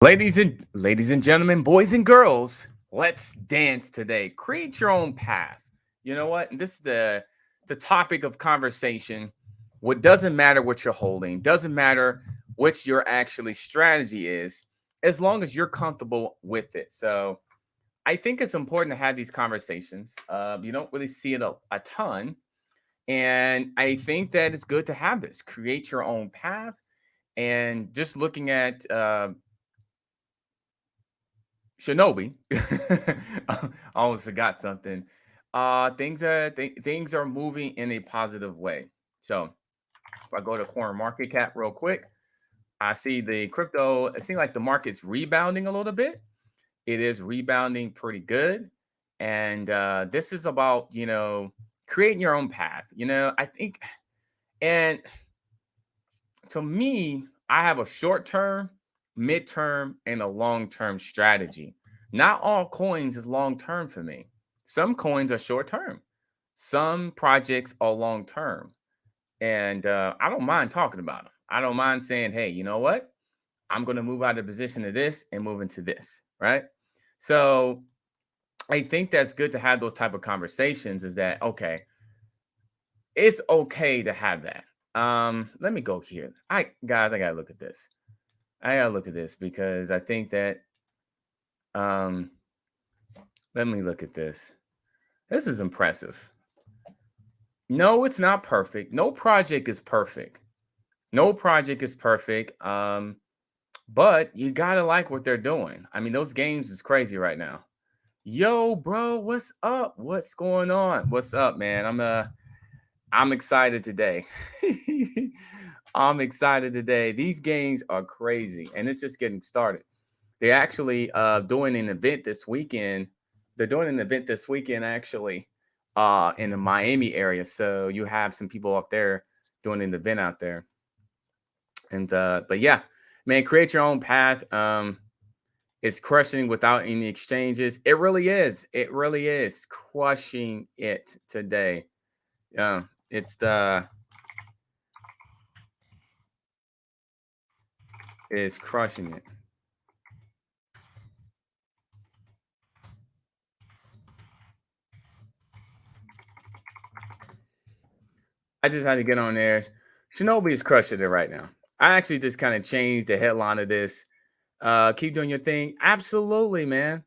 Ladies and gentlemen, boys and girls, let's dance today. Create your own path. You know what? This is the topic of conversation. What doesn't matter what you're holding, doesn't matter what your actually strategy is, as long as you're comfortable with it. So I think it's important to have these conversations. You don't really see it a ton, and I think that it's good to have this. Create your own path, and just looking at Shinobi. I almost forgot something. Things are moving in a positive way. So if I go to Coin Market Cap real quick, I see the crypto. It seems like the market's rebounding a little bit. It is rebounding pretty good, and this is about creating your own path. I think, and to me, I have a short term, mid-term, and a long-term strategy. Not all coins is long-term for me. Some coins are short-term. Some projects are long-term. And I don't mind talking about them. I don't mind saying, hey, you know what? I'm going to move out of the position of this and move into this, right? So I think that's good to have those type of conversations is that, okay, it's okay to have that. Let me go here. I gotta look at this. I gotta look at this because I think that um let me look at this. This is impressive. No, it's not perfect. No project is perfect. No project is perfect. But you gotta like what they're doing. I mean, those games is crazy right now. Yo, bro, what's up? What's going on? What's up, man? I'm excited today. I'm excited today. These games are crazy, and it's just getting started. They're actually doing an event this weekend. They're doing an event this weekend actually in the Miami area. So you have some people up there doing an event out there. And but yeah, man, create your own path. It's crushing without any exchanges. It really is. It really is crushing it today. Yeah, it's crushing it. I just had to get on there. Shinobi is crushing it right now. I actually just kind of changed the headline of this. Keep doing your thing. Absolutely, man.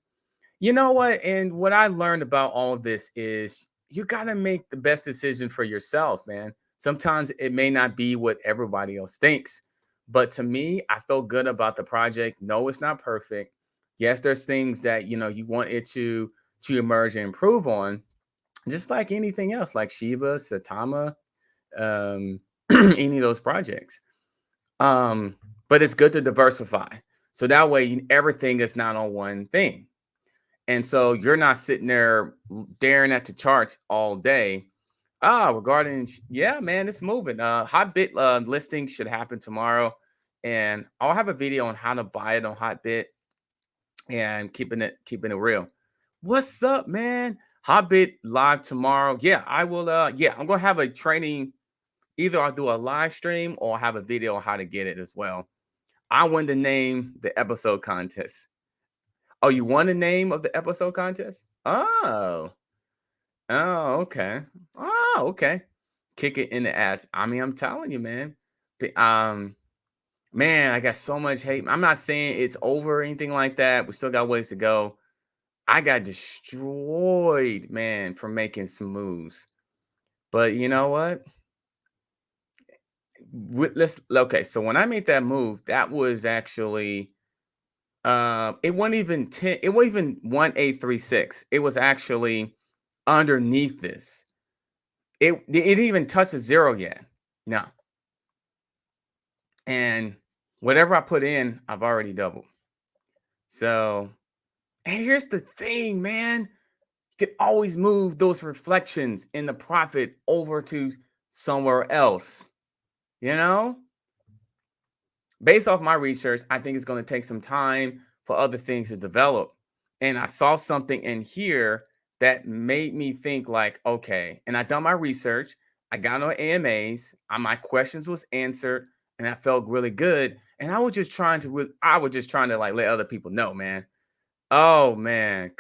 You know what? And what I learned about all of this is you got to make the best decision for yourself, man. Sometimes it may not be what everybody else thinks. But to me, I felt good about the project. No, it's not perfect. Yes, there's things that you want it to emerge and improve on, just like anything else, like Shiba, Satama, any of those projects. But it's good to diversify. So that way everything is not on one thing. And so you're not sitting there staring at the charts all day. Regarding yeah, man, it's moving. Hotbit listing should happen tomorrow. And I'll have a video on how to buy it on Hotbit and keeping it real. What's up, man? Hotbit live tomorrow. Yeah, I will yeah, I'm gonna have a training. Either I'll do a live stream or I'll have a video on how to get it as well. I want to name the episode contest. Oh, you want the name of the episode contest? Okay. Oh, okay. Kick it in the ass. I mean, I'm telling you, man. Man, I got so much hate. I'm not saying it's over or anything like that. We still got ways to go. I got destroyed, man, for making some moves. But you know what? Let's okay. So when I made that move, that was actually it wasn't even 10, it wasn't even 1836. It was actually underneath this. It didn't even touch a zero yet. No. And whatever I put in, I've already doubled. So, and here's the thing, man. You can always move those reflections in the profit over to somewhere else. You know? Based off my research, I think it's going to take some time for other things to develop. And I saw something in here that made me think like, okay, and I done my research. I got on AMAs. My questions was answered, and I felt really good. And I was just trying to like let other people know, man. Oh man,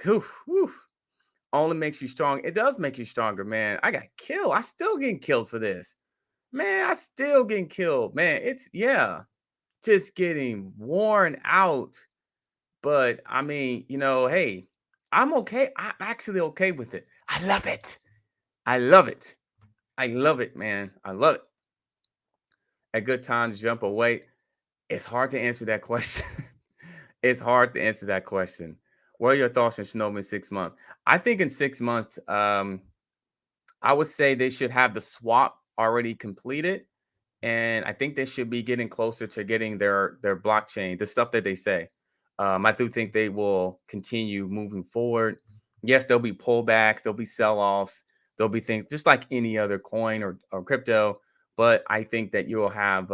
only makes you strong. It does make you stronger, man. I got killed. I still getting killed for this. Man, I still getting killed. Man, it's just getting worn out. But I mean, hey, I'm okay. I'm actually okay with it. I love it. I love it. I love it, man. I love it. A good time to jump away. It's hard to answer that question. It's hard to answer that question. What are your thoughts on Shinobi in 6 months? I think in 6 months, I would say they should have the swap already completed, and I think they should be getting closer to getting their blockchain, the stuff that they say. I do think they will continue moving forward. Yes, there'll be pullbacks, there'll be sell-offs, there'll be things just like any other coin or crypto, but I think that you'll have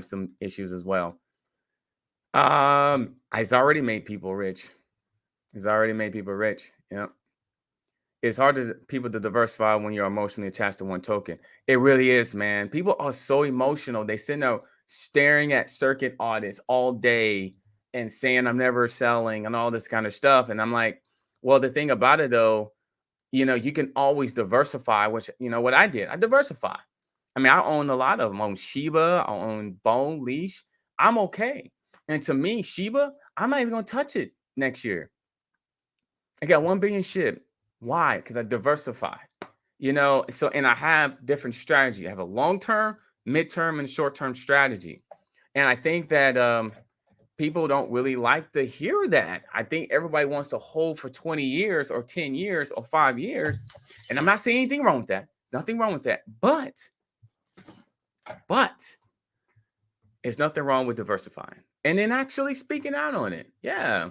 some issues as well. It's already made people rich. It's already made people rich. Yeah. It's hard to people to diversify when you're emotionally attached to one token. It really is, man. People are so emotional. They sit there staring at circuit audits all day and saying I'm never selling and all this kind of stuff. And I'm like, well, the thing about it though, you can always diversify, which what I did. I diversify. I mean, I own a lot of them. I own Shiba, I own Bone Leash. I'm okay. And to me, Shiba, I'm not even gonna touch it next year. I got 1 billion SHIB. Why? Because I diversify. So and I have different strategy. I have a long-term, mid-term, and short-term strategy. And I think that people don't really like to hear that. I think everybody wants to hold for 20 years or 10 years or 5 years. And I'm not saying anything wrong with that. Nothing wrong with that. But there's nothing wrong with diversifying. And then actually speaking out on it. Yeah.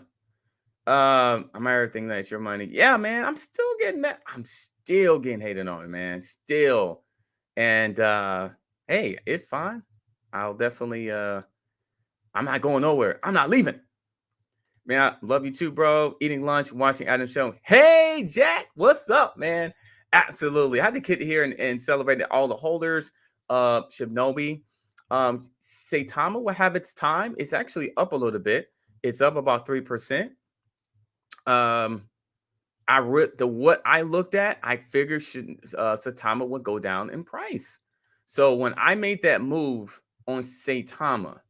I'm everything that's your money. Yeah, man. I'm still getting that. I'm still getting hated on it, man. Still. And hey, it's fine. I'll definitely I'm not going nowhere. I'm not leaving. Man, I love you too, bro. Eating lunch, watching Adam's show. Hey, Jack, what's up, man? Absolutely. I had to get here and celebrate all the holders. Shibnobi. Saitama will have its time. It's actually up a little bit. It's up about 3%. What I looked at, I figured Saitama would go down in price. So when I made that move on Saitama,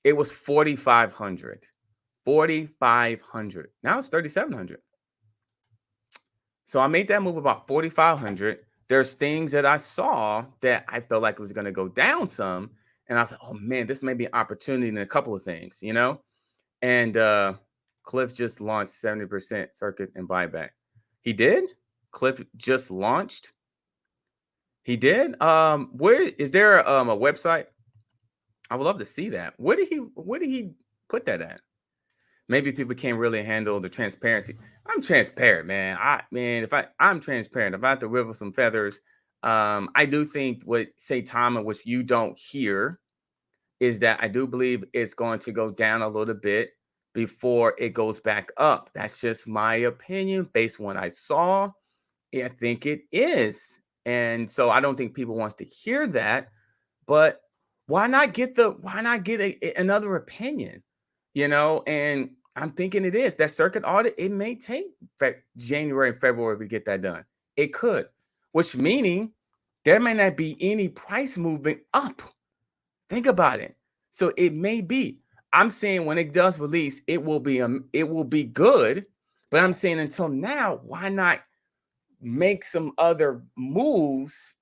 it was 4,500. 4,500. Now it's 3,700. So I made that move about 4,500. There's things that I saw that I felt like it was going to go down some. And I was like, oh man, this may be an opportunity in a couple of things, And Cliff just launched 70% circuit and buyback. He did? Cliff just launched? He did? Where is there a website? I would love to see that. Where did he put that at? Maybe people can't really handle the transparency. I'm transparent, man. I'm transparent. If I have to ruffle some feathers, I do think what Saitama, which you don't hear, is that I do believe it's going to go down a little bit before it goes back up. That's just my opinion based on what I saw. I think it is. And so I don't think people wants to hear that, but why not get another opinion? And I'm thinking it is that circuit audit. It may take January and February to get that done. It could, which meaning there may not be any price movement up. Think about it. So it may be. I'm saying when it does release, it will be good. But I'm saying until now, why not make some other moves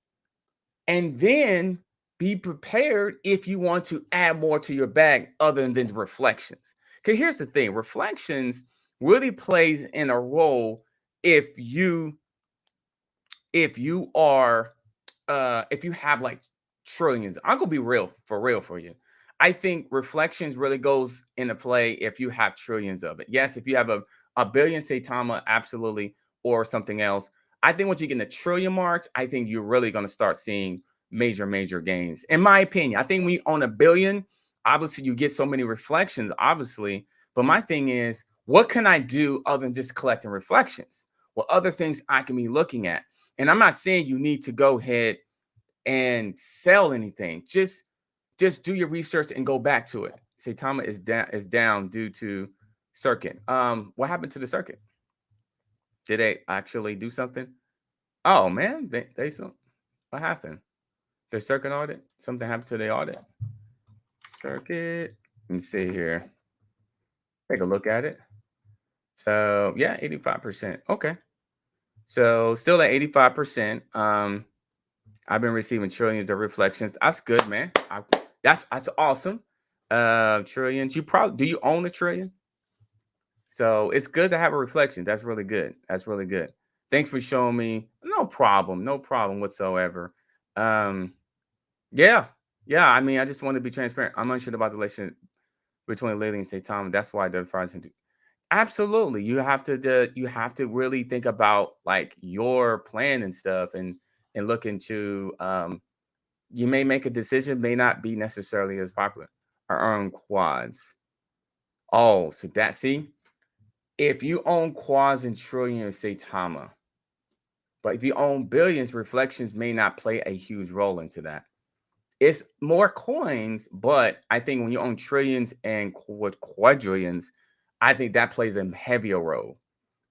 and then be prepared if you want to add more to your bag other than reflections. Because here's the thing, reflections really plays in a role if you have like trillions. I'm gonna be real for you. I think reflections really goes into play if you have trillions of it. Yes, if you have a billion Saitama, absolutely, or something else. I think once you get in the trillion marks, I think you're really gonna start seeing major gains. In my opinion, I think when you own a billion, obviously you get so many reflections, obviously. But my thing is, what can I do other than just collecting reflections? What other things I can be looking at? And I'm not saying you need to go ahead and sell anything. Just just do your research and go back to it. Saitama is down due to circuit. What happened to the circuit? Did they actually do something? Oh man, they some what happened? The circuit audit? Something happened to the audit? Circuit. Let me see here. Take a look at it. So yeah, 85%. Okay. So still at 85%. I've been receiving trillions of reflections. That's good, man. That's awesome. Trillions. You probably do you own a trillion? So it's good to have a reflection. That's really good. That's really good. Thanks for showing me. No problem. No problem whatsoever. Um, yeah. Yeah. I mean, I just want to be transparent. I'm unsure about the relationship between Lily and St. Thomas. That's why the fries into absolutely. You have to really think about like your plan and stuff and look into you may make a decision, may not be necessarily as popular. Our own quads. Oh, so that see? If you own quads and trillions, say Tama. But if you own billions, reflections may not play a huge role into that. It's more coins, but I think when you own trillions and quadrillions, I think that plays a heavier role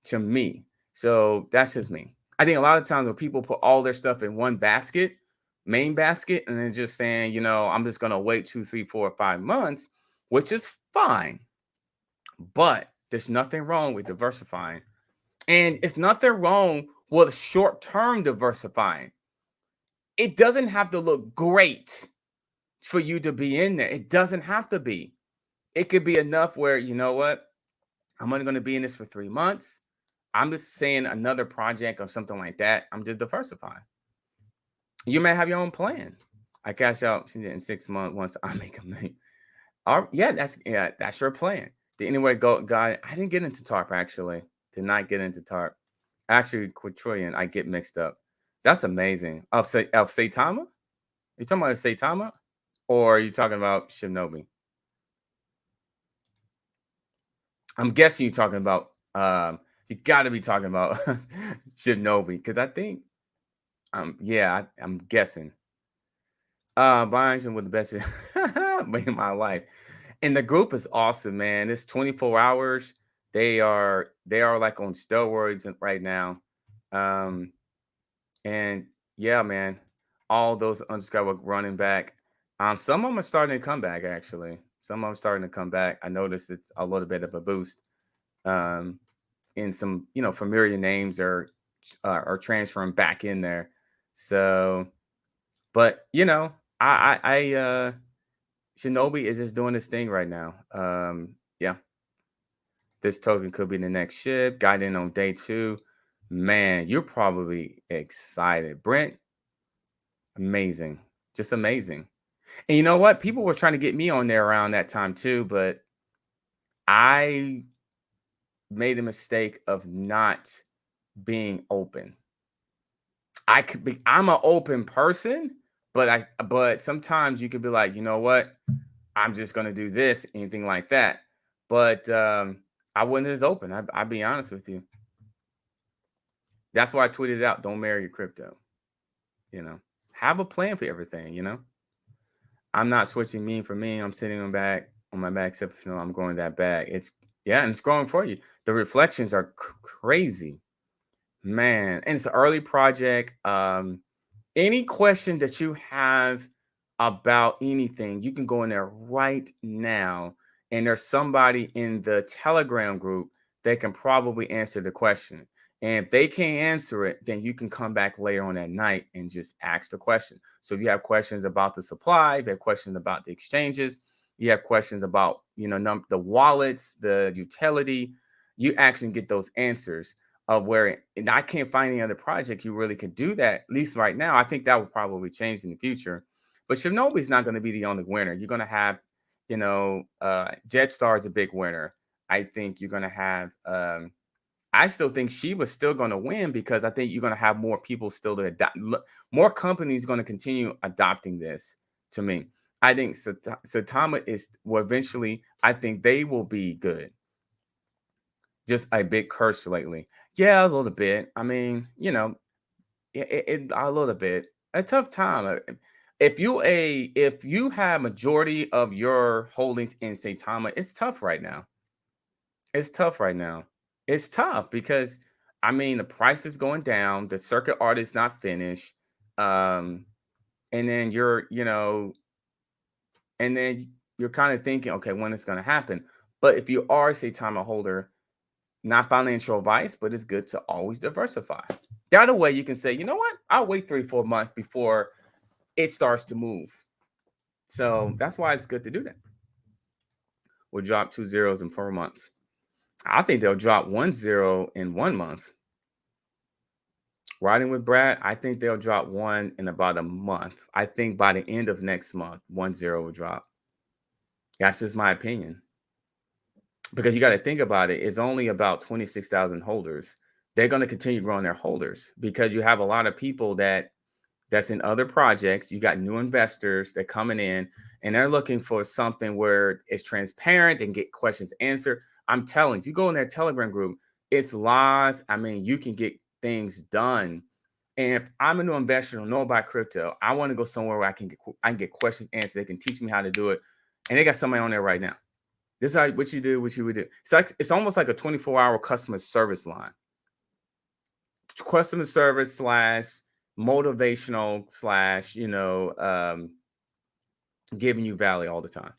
to me. So that's just me. I think a lot of times when people put all their stuff in one basket, main basket, and then just saying, I'm just gonna wait 2, 3, 4, 5 months, which is fine. But there's nothing wrong with diversifying. And it's nothing wrong with short-term diversifying. It doesn't have to look great for you to be in there. It doesn't have to be. It could be enough where, you know what? I'm only going to be in this for 3 months. I'm just saying another project or something like that. I'm just diversifying. You may have your own plan. I cash out in 6 months once I make a million. Yeah, that's your plan. Anyway, go guy. I didn't get into TARP actually. Did not get into TARP. Actually, quadrillion, I get mixed up. That's amazing. Of Saitama? You talking about Saitama? Or are you talking about Shibnobi? I'm guessing you're talking about you gotta be talking about Shibnobi, because I think yeah, I'm guessing. Buying with the best in my life. And the group is awesome, man. It's 24 hours. They are like on steroids right now. Um, and yeah, man, all those undescribable running back. Some of them are starting to come back actually. Some of them starting to come back. I noticed it's a little bit of a boost. Um, and some familiar names are transferring back in there. So, but Shinobi is just doing this thing right now. Yeah, this token could be the next ship. Got in on day 2. Man, you're probably excited. Brent, amazing. Just amazing. And you know what? People were trying to get me on there around that time too, but I made a mistake of not being open. I'm an open person, but sometimes you could be like, you know what? I'm just gonna do this, anything like that. But I wasn't as open. I'll be honest with you. That's why I tweeted out, don't marry your crypto. Have a plan for everything. I'm not switching mean for me. I'm sitting on my back, except I'm growing that bag. And it's growing for you. The reflections are crazy, man. And it's an early project. Any question that you have about anything, you can go in there right now. And there's somebody in the Telegram group that can probably answer the question. And if they can't answer it, then you can come back later on that night and just ask the question. So if you have questions about the supply, if you have questions about the exchanges, you have questions about the wallets, the utility, you actually get those answers of where and I can't find any other project you really could do that, at least right now. I think that will probably change in the future. But Shinobi is not going to be the only winner. You're going to have, Jetstar is a big winner. I think you're going to have, I still think she was still going to win because I think you're going to have more people still to adopt. More companies going to continue adopting this to me. I think Satama will eventually, I think they will be good. Just a big curse lately. Yeah, a little bit. I mean, a little bit. A tough time. if you have majority of your holdings in Saitama, it's tough right now. It's tough right now. It's tough because I mean the price is going down, the circuit art is not finished. Um, and then and then you're kind of thinking, okay, when it's gonna happen. But if you are a Saitama holder, not financial advice, but it's good to always diversify. The other way you can say, you know what? I'll wait 3, 4 months before it starts to move. So that's why it's good to do that. We'll drop 2 zeros in 4 months. I think they'll drop 1 0 in 1 month. Riding with Brad, I think they'll drop one in about a month. I think by the end of next month, 1 0 will drop. That's just my opinion. Because you got to think about it, it's only about 26,000 holders. They're going to continue growing their holders because you have a lot of people that's in other projects. You got new investors that coming in and they're looking for something where it's transparent and get questions answered. I'm telling you, if you go in their Telegram group, it's live. I mean, you can get things done. And if I'm a new investor, don't know about crypto, I want to go somewhere where I can get questions answered. They can teach me how to do it. And they got somebody on there right now. This is how, what you do, what you would do. It's almost like a 24-hour customer service line. Customer service slash motivational slash, giving you value all the time.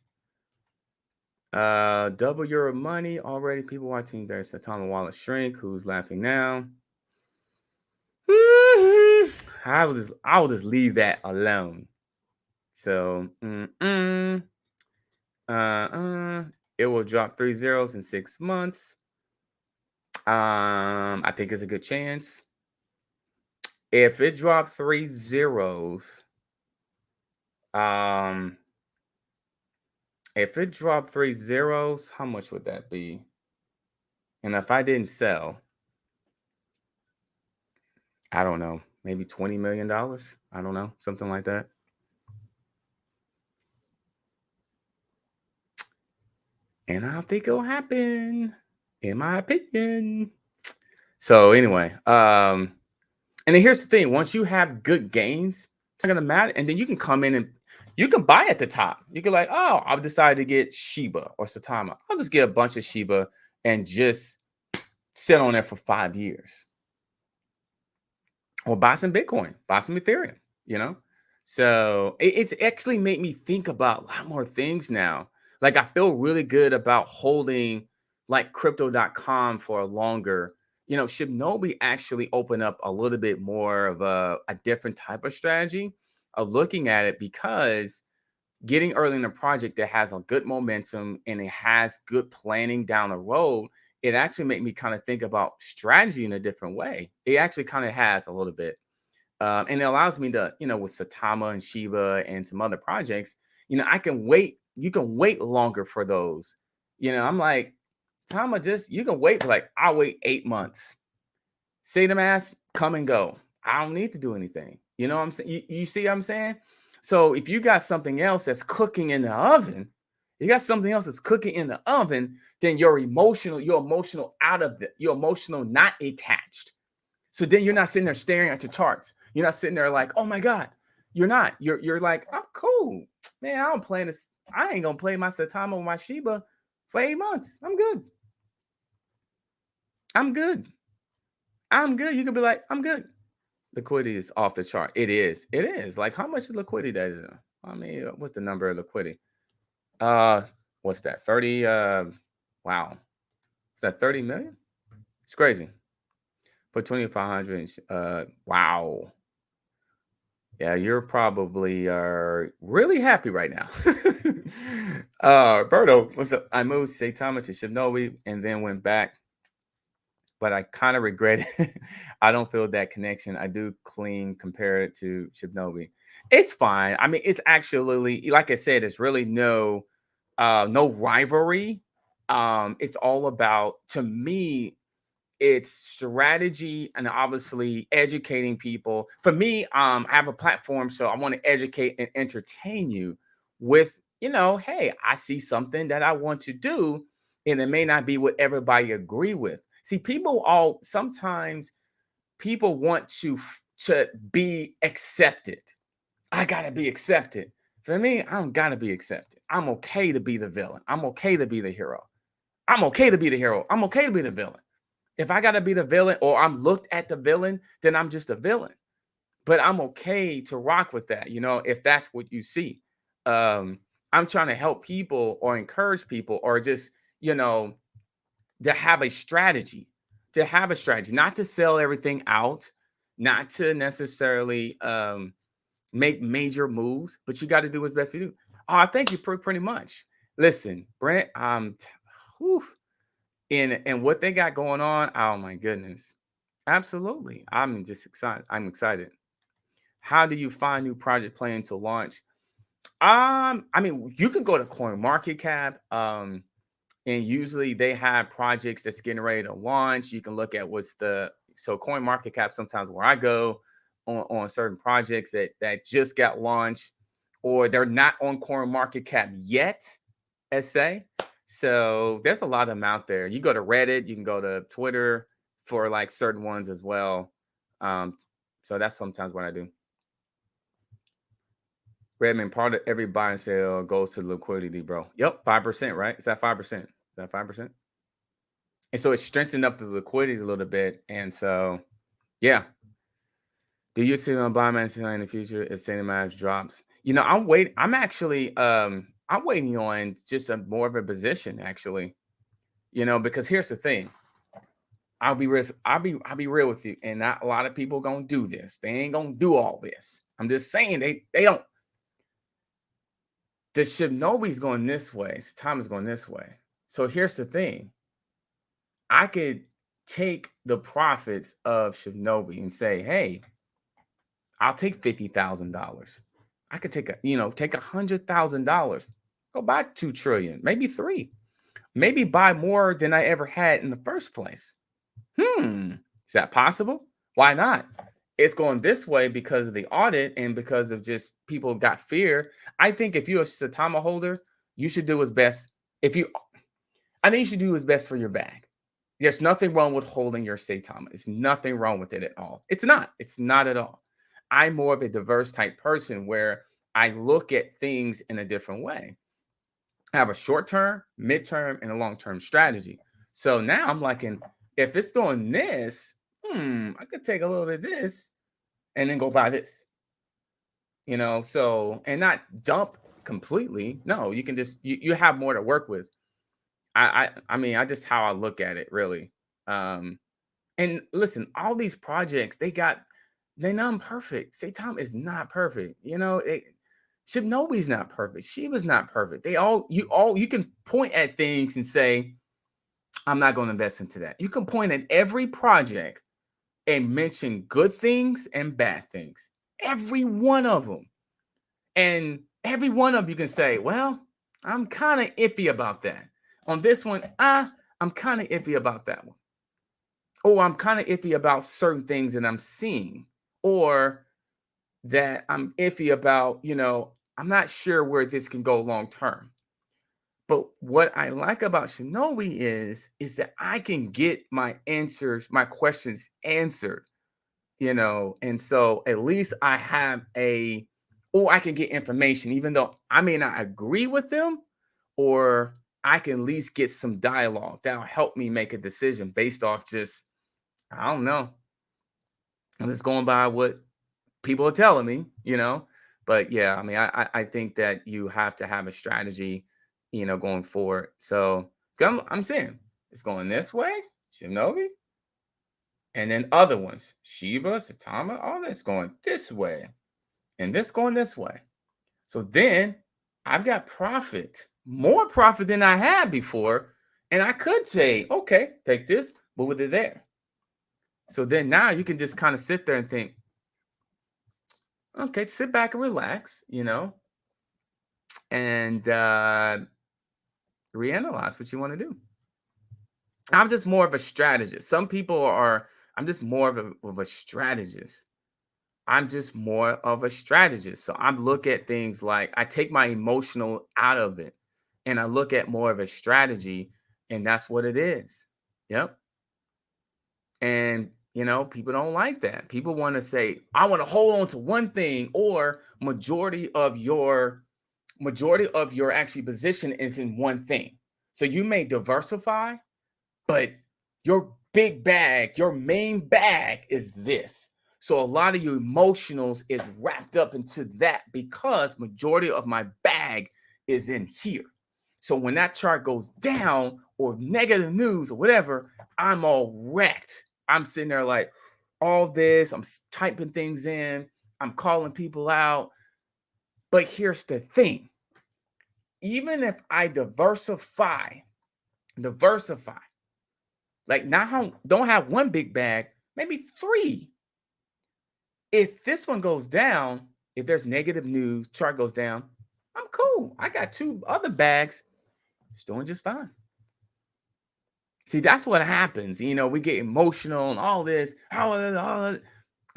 Double your money already. People watching there's Satana Wallet Shrink. Who's laughing now? I will just leave that alone. So it will drop 3 zeros in 6 months. I think it's a good chance. If it dropped 3 zeros, if it dropped 3 zeros, how much would that be? And if I didn't sell, I don't know, maybe $20 million. I don't know, something like that. And I think it'll happen, in my opinion. So anyway, and then here's the thing: once you have good gains, it's not gonna matter. And then you can come in and you can buy at the top. You can like, oh, I've decided to get Shiba or Satama. I'll just get a bunch of Shiba and just sit on there for 5 years. Or buy some Bitcoin, buy some Ethereum, So it's actually made me think about a lot more things now. Like I feel really good about holding like crypto.com for a longer. Shibnobi actually opened up a little bit more of a different type of strategy of looking at it because getting early in a project that has a good momentum and it has good planning down the road, it actually made me kind of think about strategy in a different way. It actually kind of has a little bit. And it allows me to, with Satama and Shiba and some other projects, I can wait. You can wait longer for those. I'm like, Tama, you can wait. Like, I'll wait 8 months. See them ass come and go. I don't need to do anything. You know what I'm saying? You see what I'm saying? So if you got something else that's cooking in the oven, then you're emotional you're emotional not attached. So then you're not sitting there staring at your charts. You're not sitting there like, oh my God. You're not. You're like, I'm cool. Man, I don't play this. I ain't gonna play my Satama or my Shiba for 8 months. I'm good. I'm good. I'm good. You can be like, I'm good. Liquidity is off the chart. It is. It is. Like, how much liquidity that is? I mean, what's the number of liquidity? What's that? 30. Wow. Is that 30 million? It's crazy. For 2,500. Wow. Yeah, you're probably really happy right now. Berto, what's up? I moved Saitama to Shibnobi and then went back, but I kind of regret it. I don't feel that connection. I do clean compared to Shibnobi. It's fine. I mean, it's actually, like I said, it's really no rivalry. It's all about, to me, it's strategy and obviously educating people. For me, I have a platform, so I want to educate and entertain you with, hey, I see something that I want to do, and it may not be what everybody agree with. See, sometimes people want to be accepted. I gotta be accepted. For me, I don't gotta be accepted. I'm okay to be the villain. I'm okay to be the hero. I'm okay to be the hero. I'm okay to be the villain. If I gotta be the villain or I'm looked at the villain, then I'm just a villain. But I'm okay to rock with that, if that's what you see. Um, I'm trying to help people or encourage people or just, you know, to have a strategy, not to sell everything out, not to necessarily make major moves, but you got to do what's best for you. Oh, I thank you pretty much. Listen, Brent, whew, and what they got going on. Oh my goodness, absolutely. I'm just excited. I'm excited. How do you find new project planning to launch? I mean, you can go to Coin Market Cap. And usually they have projects that's getting ready to launch. You can look at Coin Market Cap sometimes where I go on certain projects that just got launched or they're not on Coin Market Cap yet, let's say. So there's a lot of them out there. You go to Reddit, you can go to Twitter for like certain ones as well. Um, so that's sometimes what I do. Redman, part of every buy and sell goes to liquidity, bro. Yep, 5%, right? Is that 5%? Is that 5%? And so it strengthened up the liquidity a little bit. And so, yeah. Do you see on buy man in the future if Sandy Miles drops? I'm actually I'm waiting on just a more of a position actually. Because here's the thing. I'll be real with you. And not a lot of people gonna do this. They ain't gonna do all this. I'm just saying they don't. The Shibnobi's going this way. Time is going this way. So here's the thing. I could take the profits of Shibnobi and say, hey, I'll take $50,000. I could take $100,000, go buy 2 trillion, maybe 3, maybe buy more than I ever had in the first place. Is that possible? Why not? It's going this way because of the audit and because of just people got fear. I think if you're a Satama holder, you should do what's best. I think you should do what's best for your bag. There's nothing wrong with holding your Saitama. It's nothing wrong with it at all. It's not. It's not at all. I'm more of a diverse type person where I look at things in a different way. I have a short term, midterm, and a long term strategy. So now I'm like, if it's doing this, I could take a little bit of this and then go buy this. So and not dump completely. No, you can just you have more to work with. I mean, I just how I look at it really. And listen, all these projects they're not perfect. Say Tom is not perfect. Shibnobi's not perfect. Shiba's not perfect. You can point at things and say, I'm not going to invest into that. You can point at every project and mention good things and bad things. Every one of them. And every one of them you can say, well, I'm kind of iffy about that. On this one, I'm kind of iffy about that one. Oh, I'm kind of iffy about certain things that I'm seeing, or that I'm iffy about, I'm not sure where this can go long term. But what I like about Shinobi is that I can get my answers, my questions answered, and so at least I have or I can get information, even though I may not agree with them, or I can at least get some dialogue that'll help me make a decision based off just, I don't know. I'm just going by what people are telling me, But yeah, I mean, I think that you have to have a strategy, going forward. So I'm saying it's going this way, Shinobi, and then other ones, Shiba, Satama, all that's going this way, and this going this way. So then I've got profit, more profit than I had before, and I could say, okay, take this, move it there. So then now you can just kind of sit there and think, okay, sit back and relax, and reanalyze what you want to do. I'm just more of a strategist. Some people I'm just more of a strategist. I'm just more of a strategist. So I look at things like I take my emotional out of it and I look at more of a strategy, and that's what it is. Yep. And You know, people don't like that. People want to say, I want to hold on to one thing, or majority of your actually position is in one thing. So you may diversify, but your big bag, your main bag is this. So a lot of your emotionals is wrapped up into that because majority of my bag is in here. So when that chart goes down or negative news or whatever, I'm all wrecked. I'm sitting there like all this, I'm typing things in, I'm calling people out. But here's the thing. Even if I diversify, like now don't have one big bag, maybe three. If this one goes down, if there's negative news, chart goes down, I'm cool. I got two other bags, it's doing just fine. See, that's what happens. You know, we get emotional and all this. I'm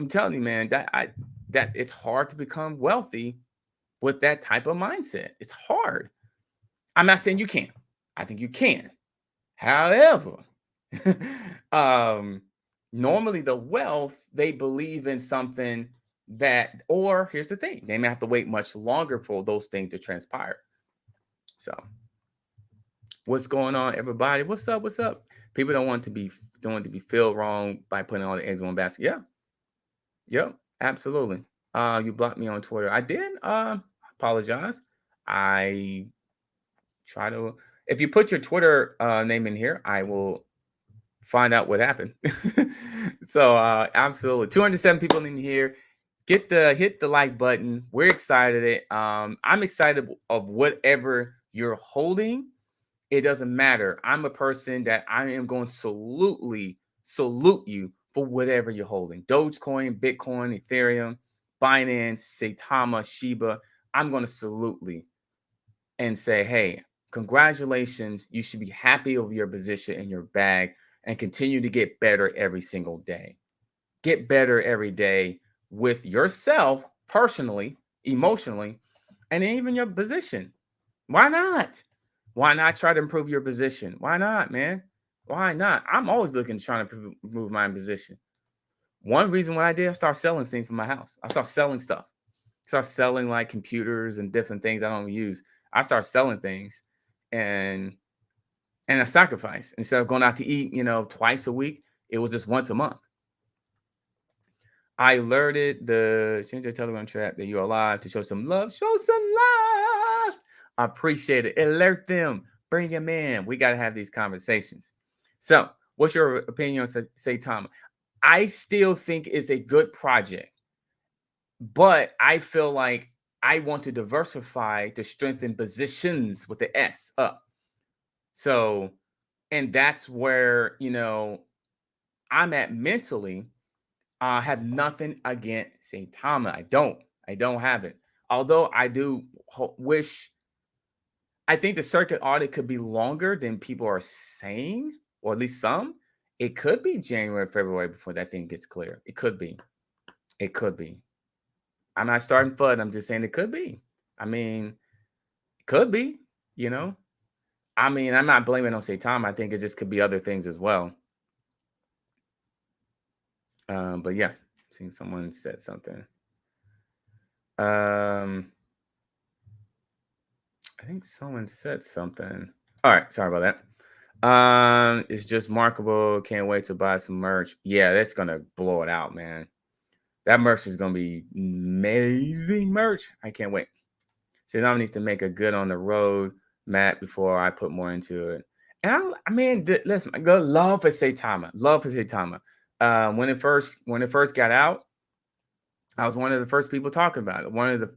telling you, man, that it's hard to become wealthy with that type of mindset. It's hard. I'm not saying you can't. I think you can. However, um, normally the wealth, they believe in something that, or here's the thing, they may have to wait much longer for those things to transpire. So, what's going on, everybody? What's up? What's up? People don't want to be feel wrong by putting all the eggs in one basket. Yeah, yep, absolutely. You blocked me on Twitter. I did. Apologize. I try to. If you put your Twitter name in here, I will find out what happened. So absolutely 207 people in here. Hit the like button. We're excited. I'm excited of whatever you're holding. It doesn't matter. I'm a person that I am going to salute you for whatever you're holding. Dogecoin, Bitcoin, Ethereum, Binance, Saitama, Shiba. I'm going to salute you and say, hey, congratulations. You should be happy over your position in your bag and continue to get better every single day. Get better every day with yourself personally, emotionally, and even your position. Why not? Why not try to improve your position? Why not, man? Why not? I'm always looking to try to improve my position. One reason why I did, I started selling things from my house. I started selling stuff. I started selling like computers and different things I don't use. I started selling things, and a sacrifice. Instead of going out to eat, twice a week, it was just once a month. I alerted the Ginger Telegram chat that you're alive to show some love. Show some love. I appreciate it. Alert them. Bring them in. We got to have these conversations. So, what's your opinion on Saitama? I still think it's a good project, but I feel like I want to diversify to strengthen positions with the S up. So, and that's where, I'm at mentally. I have nothing against Saitama. I don't have it. Although I do wish, I think the circuit audit could be longer than people are saying, or at least some. It could be January, February before that thing gets clear. It could be. It could be. I'm not starting FUD. I'm just saying it could be. I mean, it could be, you know. I mean, I'm not blaming on Saitama. I think it just could be other things as well. But yeah, seeing someone said something. I think someone said something. All right, sorry about that. It's just markable. Can't wait to buy some merch. Yeah, that's gonna blow it out, man. That merch is gonna be amazing merch. I can't wait. So now needs to make a good on the road map before I put more into it. And I mean, listen, love for Saitama. Love for Saitama. When it first got out, I was one of the first people talking about it. One of the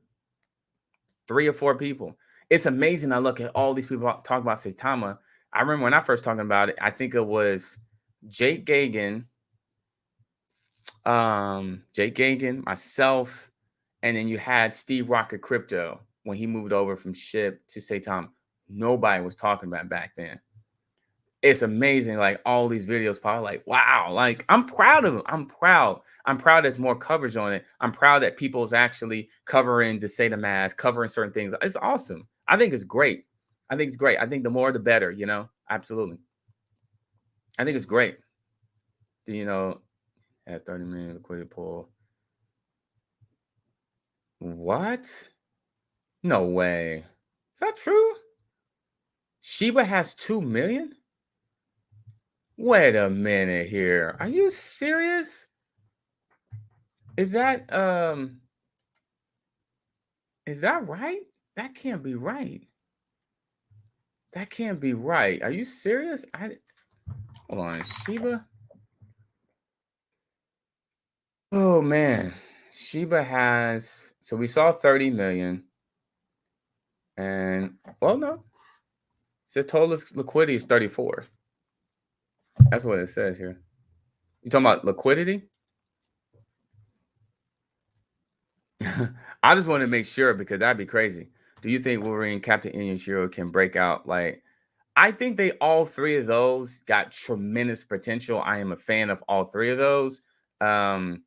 3 or 4 people. It's amazing. I look at all these people talking about Saitama. I remember when I first talking about it, I think it was Jake Gagan, myself, and then you had Steve Rocket Crypto when he moved over from SHIB to Saitama. Nobody was talking about it back then. It's amazing. Like all these videos, probably like, wow, like I'm proud of him. I'm proud. There's more coverage on it. I'm proud that people's actually covering the Sata Mass, covering certain things. It's awesome. I think it's great. I think the more the better, Absolutely. I think it's great. You know, At 30 million liquidity pool. What? No way. Is that true? Shiba has 2 million? Wait a minute here. Are you serious? Is that right? That can't be right. That can't be right. Are you serious? Hold on, Shiba. Oh man. Shiba has, so we saw 30 million, and well no. The total liquidity is 34. That's what it says here. You talking about liquidity? I just want to make sure because that'd be crazy. Do you think Wolverine, Captain Inuyashiro can break out? Like, I think they all three of those got tremendous potential. I am a fan of all three of those. Um,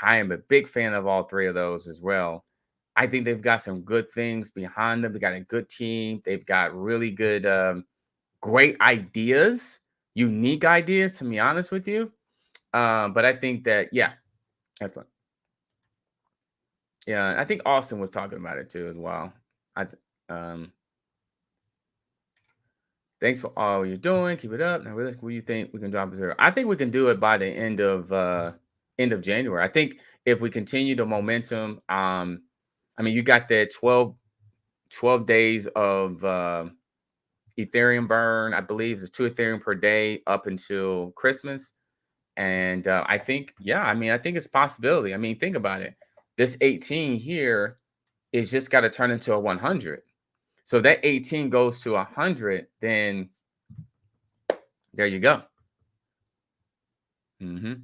I am a big fan of all three of those as well. I think they've got some good things behind them. They got a good team. They've got really good, great ideas, unique ideas. To be honest with you, but I think that yeah, that's fun. Yeah, I think Austin was talking about it too as well. Um, thanks for all you're doing. Keep it up. Now, what do you think we can drop it? I think we can do it by the end of January. I think if we continue the momentum, I mean, you got that 12 days of Ethereum burn. I believe it's 2 Ethereum per day up until Christmas. And I think, yeah, I mean, I think it's a possibility. I mean, think about it. This 18 here is just got to turn into a 100. So that 18 goes to 100, then there you go. Mm-hmm.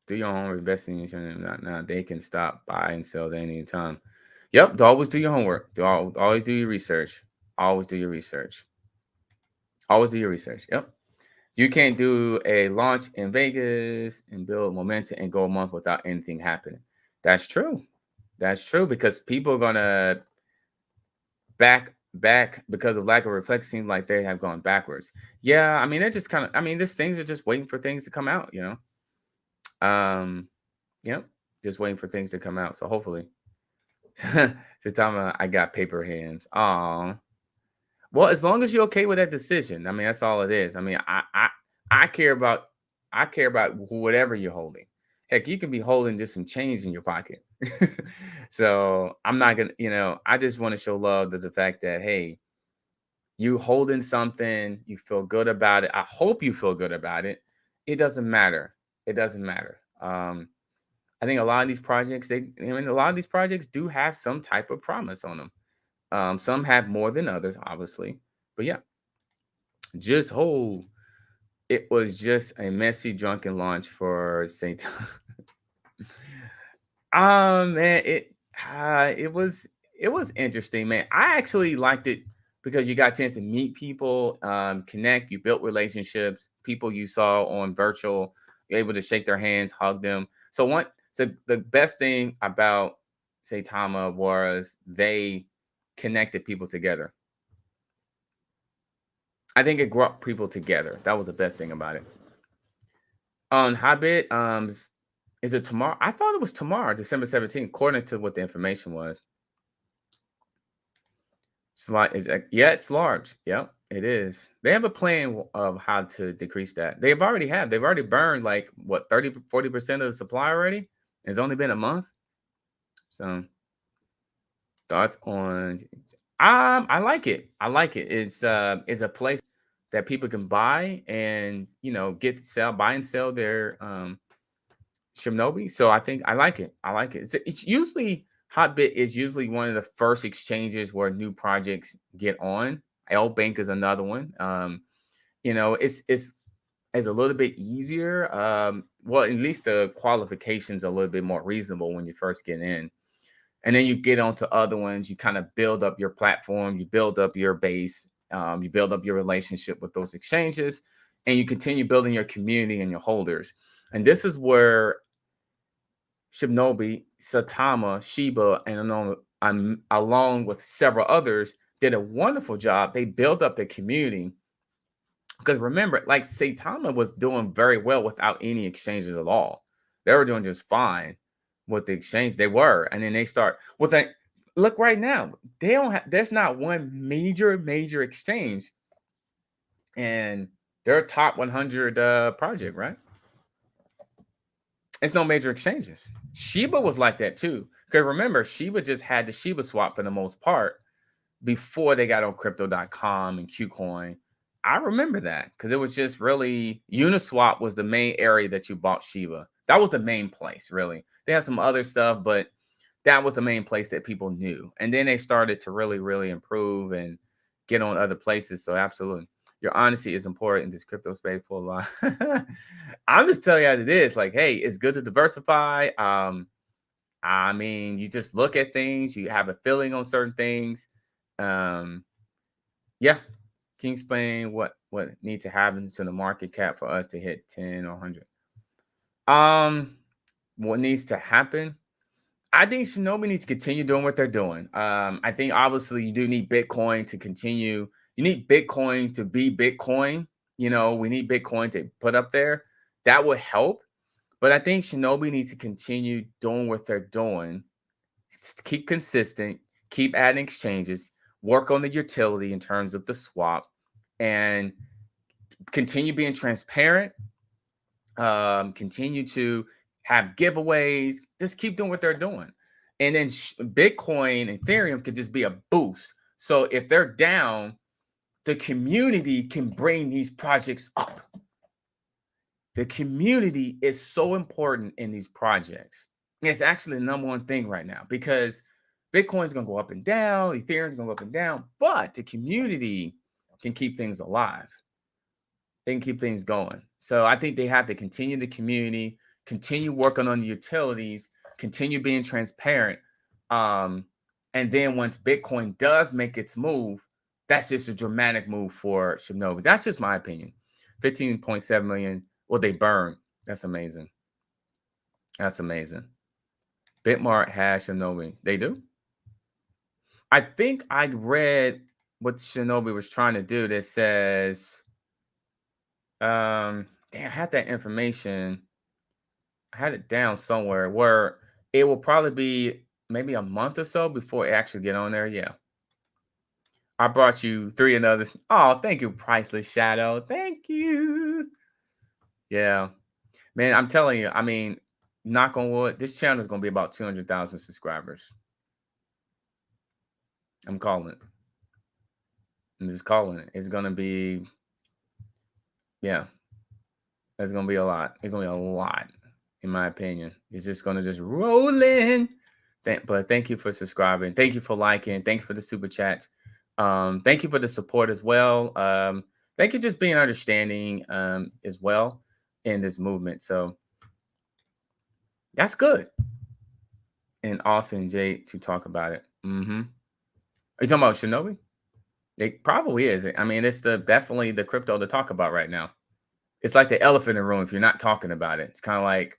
Do your homework, invest in insurance. Now they can stop, buy, and sell at any time. Yep. Always do your homework. Always do your research. Always do your research. Always do your research. Yep. You can't do a launch in Vegas and build momentum and go a month without anything happening. That's true. That's true because people are gonna back because of lack of reflex. Seems like they have gone backwards. Yeah, I mean they're just kind of. I mean, these things are just waiting for things to come out. Yep, just waiting for things to come out. So hopefully, Satama, I got paper hands. Oh, well, as long as you're okay with that decision, I mean that's all it is. I mean, I care about whatever you're holding. Heck, you can be holding just some change in your pocket. So I'm not gonna, I just want to show love to the fact that hey, you holding something, you feel good about it. I hope you feel good about it. It doesn't matter. It doesn't matter. I think a lot of these projects, a lot of these projects do have some type of promise on them. Some have more than others, obviously, but yeah, just hold. It was just a messy, drunken launch for Saint. Man, it was interesting, man. I actually liked it because you got a chance to meet people, connect. You built relationships. People you saw on virtual, you're able to shake their hands, hug them. So the best thing about Saitama was they connected people together. I think it brought people together. That was the best thing about it. On Habit, is it tomorrow? I thought it was tomorrow, December 17th, according to what the information was. Yeah, it's large. Yep, it is. They have a plan of how to decrease that. They've already burned like what 30-40% of the supply already. It's only been a month. So thoughts on I like it. I like it. It's a place that people can buy and buy and sell their Shibnobi. So I think I like it. I like it. It's usually Hotbit is usually one of the first exchanges where new projects get on. L Bank is another one. It's a little bit easier. Well, at least the qualifications are a little bit more reasonable when you first get in. And then you get onto other ones, you kind of build up your platform, you build up your base, you build up your relationship with those exchanges, and you continue building your community and your holders. And this is where Shibnobi, Satama, Shiba, and along with several others, did a wonderful job. They built up the community. Because remember, like Saitama was doing very well without any exchanges at all. They were doing just fine with the exchange. They were. And then they start with that. Look right now, they don't have, there's not one major exchange and their top 100 project, right? It's no major exchanges. Shiba was like that too. Because remember, Shiba just had the Shiba swap for the most part before they got on crypto.com and Qcoin. I remember that because it was just really Uniswap was the main area that you bought Shiba. That was the main place, really. They had some other stuff, but that was the main place that people knew. And then they started to really improve and get on other places. So absolutely. Your honesty is important in this crypto space for a lot. I'm just telling you as it is. Like, hey, it's good to diversify. I mean, you just look at things, you have a feeling on certain things. Yeah. Can you explain what needs to happen to the market cap for us to hit 10 or 100? What needs to happen? I think Shinobi needs to continue doing what they're doing. I think obviously you do need Bitcoin to continue. You need Bitcoin to be Bitcoin. You know, we need Bitcoin to put up there. That would help. But I think Shinobi needs to continue doing what they're doing. Keep consistent, keep adding exchanges, work on the utility in terms of the swap, and continue being transparent. Continue to have giveaways. Just keep doing what they're doing. And then Bitcoin and Ethereum could just be a boost. So if they're down, the community can bring these projects up. The community is so important in these projects. It's actually the number one thing right now because Bitcoin is going to go up and down, Ethereum is going to go up and down, but the community can keep things alive. They can keep things going. So I think they have to continue the community, continue working on the utilities, continue being transparent. And then once Bitcoin does make its move, that's just a dramatic move for Shibnobi. That's just my opinion. 15.7 million. Well, they burn. That's amazing. That's amazing. Bitmart has Shibnobi. They do? I think I read what Shibnobi was trying to do that says, damn, I had that information. I had it down somewhere where it will probably be maybe a month or so before it actually get on there. Yeah. I brought you 3 and others. Oh, thank you, Priceless Shadow. Thank you. Yeah. Man, I'm telling you, I mean, knock on wood, this channel is going to be about 200,000 subscribers. I'm calling it. I'm just calling it. It's going to be, yeah, it's going to be a lot. It's going to be a lot, in my opinion. It's just going to just roll in. But thank you for subscribing. Thank you for liking. Thank you for the super chats. Thank you for the support as well. Thank you just being understanding as well in this movement. So that's good. And Austin Jay to talk about it. Are you talking about Shinobi? It probably is. I mean, it's definitely the crypto to talk about right now. It's like the elephant in the room if you're not talking about it. It's kind of like,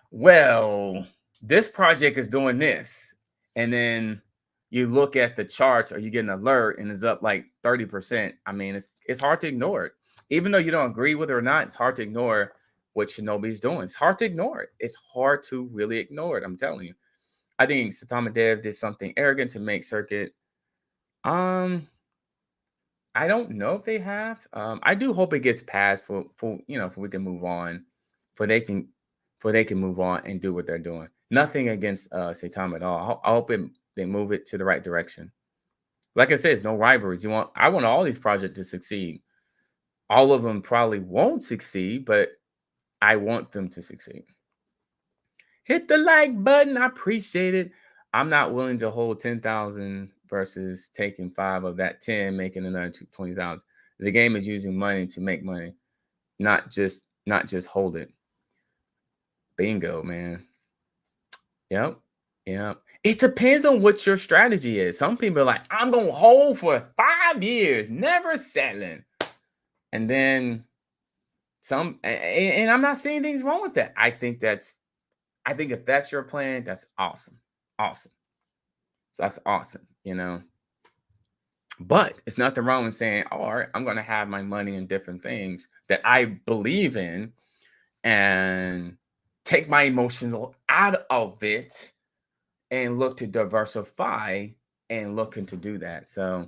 well, this project is doing this. And then you look at the charts or you get an alert and it's up like 30%. I mean, it's hard to ignore it. Even though you don't agree with it or not, it's hard to ignore what Shinobi's doing. It's hard to ignore it. It's hard to really ignore it. I'm telling you. I think Satama Dev did something arrogant to make circuit. I don't know if they have. I do hope it gets passed for we can move on, for they can move on and do what they're doing. Nothing against Saitama at all. I hope they move it to the right direction. Like I said, it's no rivalries. I want all these projects to succeed. All of them probably won't succeed, but I want them to succeed. Hit the like button. I appreciate it. I'm not willing to hold 10,000 versus taking 5 of that 10, making another 20,000. The game is using money to make money, not just hold it. Bingo, man. Yep. It depends on what your strategy is. Some people are like, I'm gonna hold for 5 years, never settling. And then and I'm not seeing things wrong with that. I think if that's your plan, that's awesome. Awesome. So that's awesome, But it's nothing wrong with saying, all right, I'm going to have my money in different things that I believe in and take my emotional out of it and look to diversify and looking to do that. So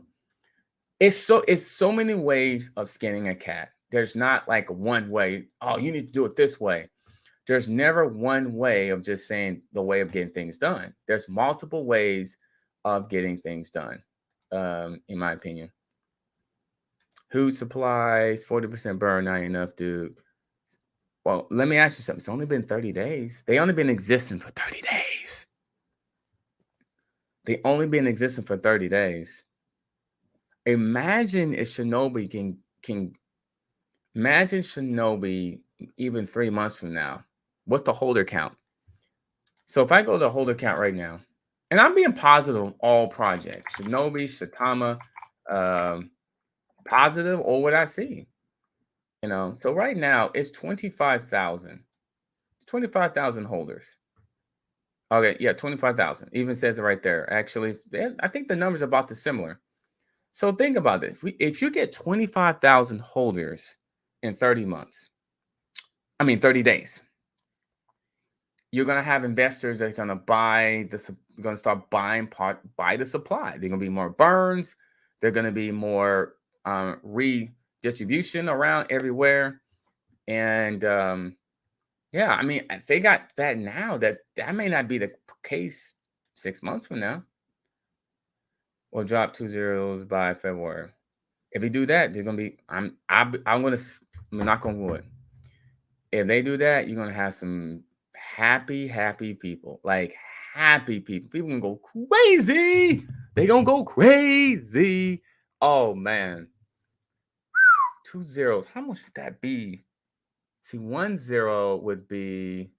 it's so many ways of skinning a cat. There's not like one way. Oh, you need to do it this way. There's never one way of just saying the way of getting things done. There's multiple ways of getting things done, in my opinion. Food supplies, 40% burn, not enough, dude. Well, let me ask you something. It's only been 30 days. They only been existing for 30 days. They only been existing for 30 days. Imagine if Shibnobi can imagine Shibnobi even 3 months from now. What's the holder count? So if I go to the holder count right now, and I'm being positive on all projects, Shibnobi, Saitama, positive or what I see. So right now it's 25,000. 25,000 holders. Okay, yeah, 25,000. Even says it right there. Actually, I think the numbers are about the similar. So think about this. If you get 25,000 holders in 30 months, 30 days, you're going to have investors that are going to going to start buy the supply. They're going to be more burns. They're going to be more redistribution around everywhere. And yeah, if they got that now, that may not be the case 6 months from now. We'll drop 2 zeros by February. If we do that, they're gonna be. I'm gonna knock on wood. If they do that, you're gonna have some happy people. Like happy people. People gonna go crazy. They gonna go crazy. Oh man. 2 zeros. How much would that be? See, 1 zero would be.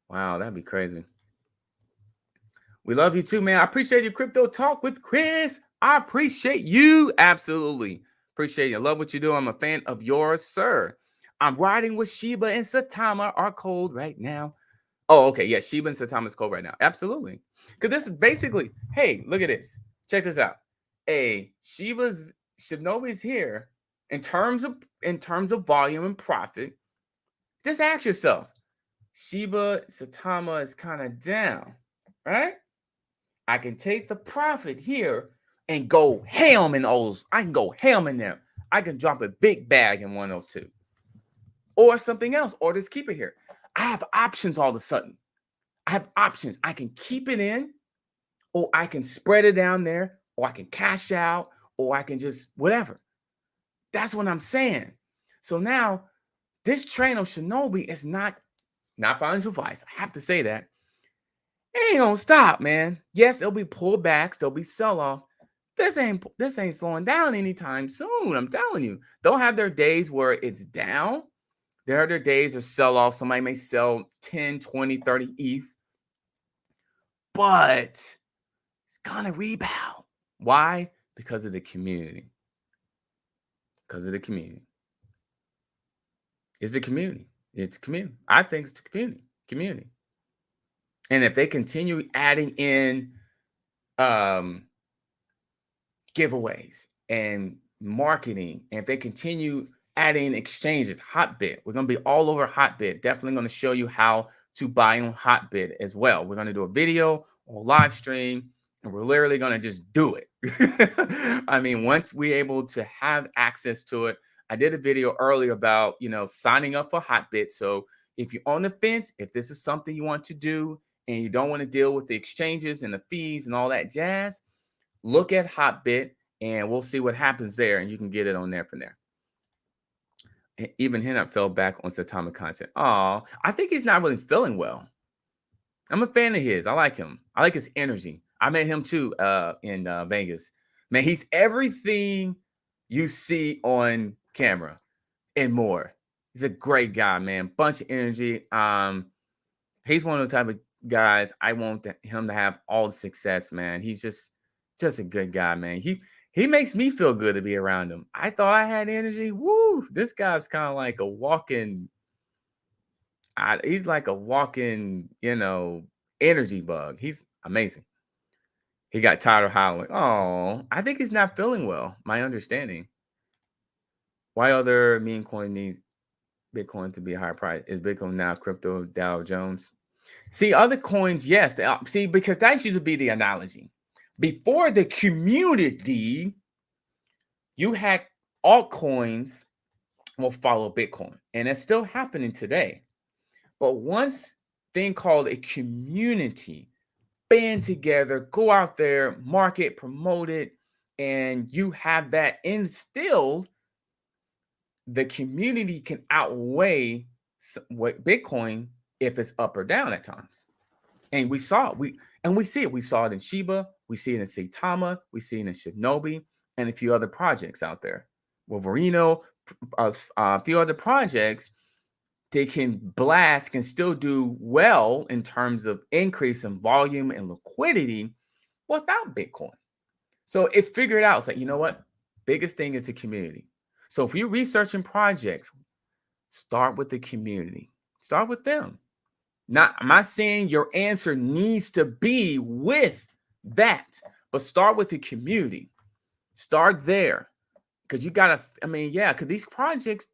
Wow, that'd be crazy. We love you too, man. I appreciate your crypto talk with Chris. I appreciate you. Absolutely. Appreciate you. I love what you do. I'm a fan of yours, sir. I'm riding with Shiba and Saitama, our code right now. Oh, okay. Yeah, Shiba and Saitama's code right now. Absolutely. Because this is basically, hey, look at this. Check this out. Hey, Shibnobi's here in terms of volume and profit. Just ask yourself, Shiba, Saitama is kind of down, right? I can take the profit here and go ham in those. I can go ham in there. I can drop a big bag in one of those two. Or something else. Or just keep it here. I have options all of a sudden. I have options. I can keep it in, or I can spread it down there, or I can cash out, or I can just whatever. That's what I'm saying. So now this train of Shibnobi is not financial advice. I have to say that. It ain't gonna stop, man. Yes, there'll be pullbacks, there'll be sell-off. This ain't slowing down anytime soon. I'm telling you. They'll have their days where it's down. There are their days of sell-off. Somebody may sell 10, 20, 30 ETH. But it's gonna rebound. Why? Because of the community. Because of the community. It's the community. It's community. I think it's the community. Community. And if they continue adding in giveaways and marketing, and if they continue adding exchanges, Hotbit, we're going to be all over Hotbit. Definitely going to show you how to buy on Hotbit as well. We're going to do a video or live stream, and we're literally going to just do it. Once we're able to have access to it, I did a video earlier about, signing up for Hotbit. So if you're on the fence, if this is something you want to do and you don't want to deal with the exchanges and the fees and all that jazz, look at Hotbit and we'll see what happens there, and you can get it on there from there. Even Hennep fell back on Saitama content. Oh, I think he's not really feeling well. I'm a fan of his. I like him. I like his energy. I met him too in Vegas. Man, he's everything you see on camera and more. He's a great guy, man. Bunch of energy. He's one of the type of guys I want him to have all the success, man. He's just a good guy, man. He makes me feel good to be around him. I thought I had energy. Woo! This guy's kind of like a walking. He's like a walking, energy bug. He's amazing. He got tired of howling. Oh, I think he's not feeling well. My understanding. Why other meme coin needs Bitcoin to be a higher price. Is Bitcoin now crypto Dow Jones? See, other coins, yes. See, because that used to be the analogy. Before the community, you had altcoins will follow Bitcoin. And it's still happening today. But once thing called a community band together, go out there, market, promote it, and you have that instilled, the community can outweigh what Bitcoin if it's up or down at times. And we saw it. We see it. We saw it in Shiba, we see it in Saitama, we see it in Shibnobi, and a few other projects out there. Wolverino, a few other projects, they can still do well in terms of increase in volume and liquidity without Bitcoin. So it figured out, it's like, you know what? Biggest thing is the community. So if you're researching projects, start with the community. Start with them. I'm not saying your answer needs to be with that, but start with the community. Start there. Because you gotta, because these projects,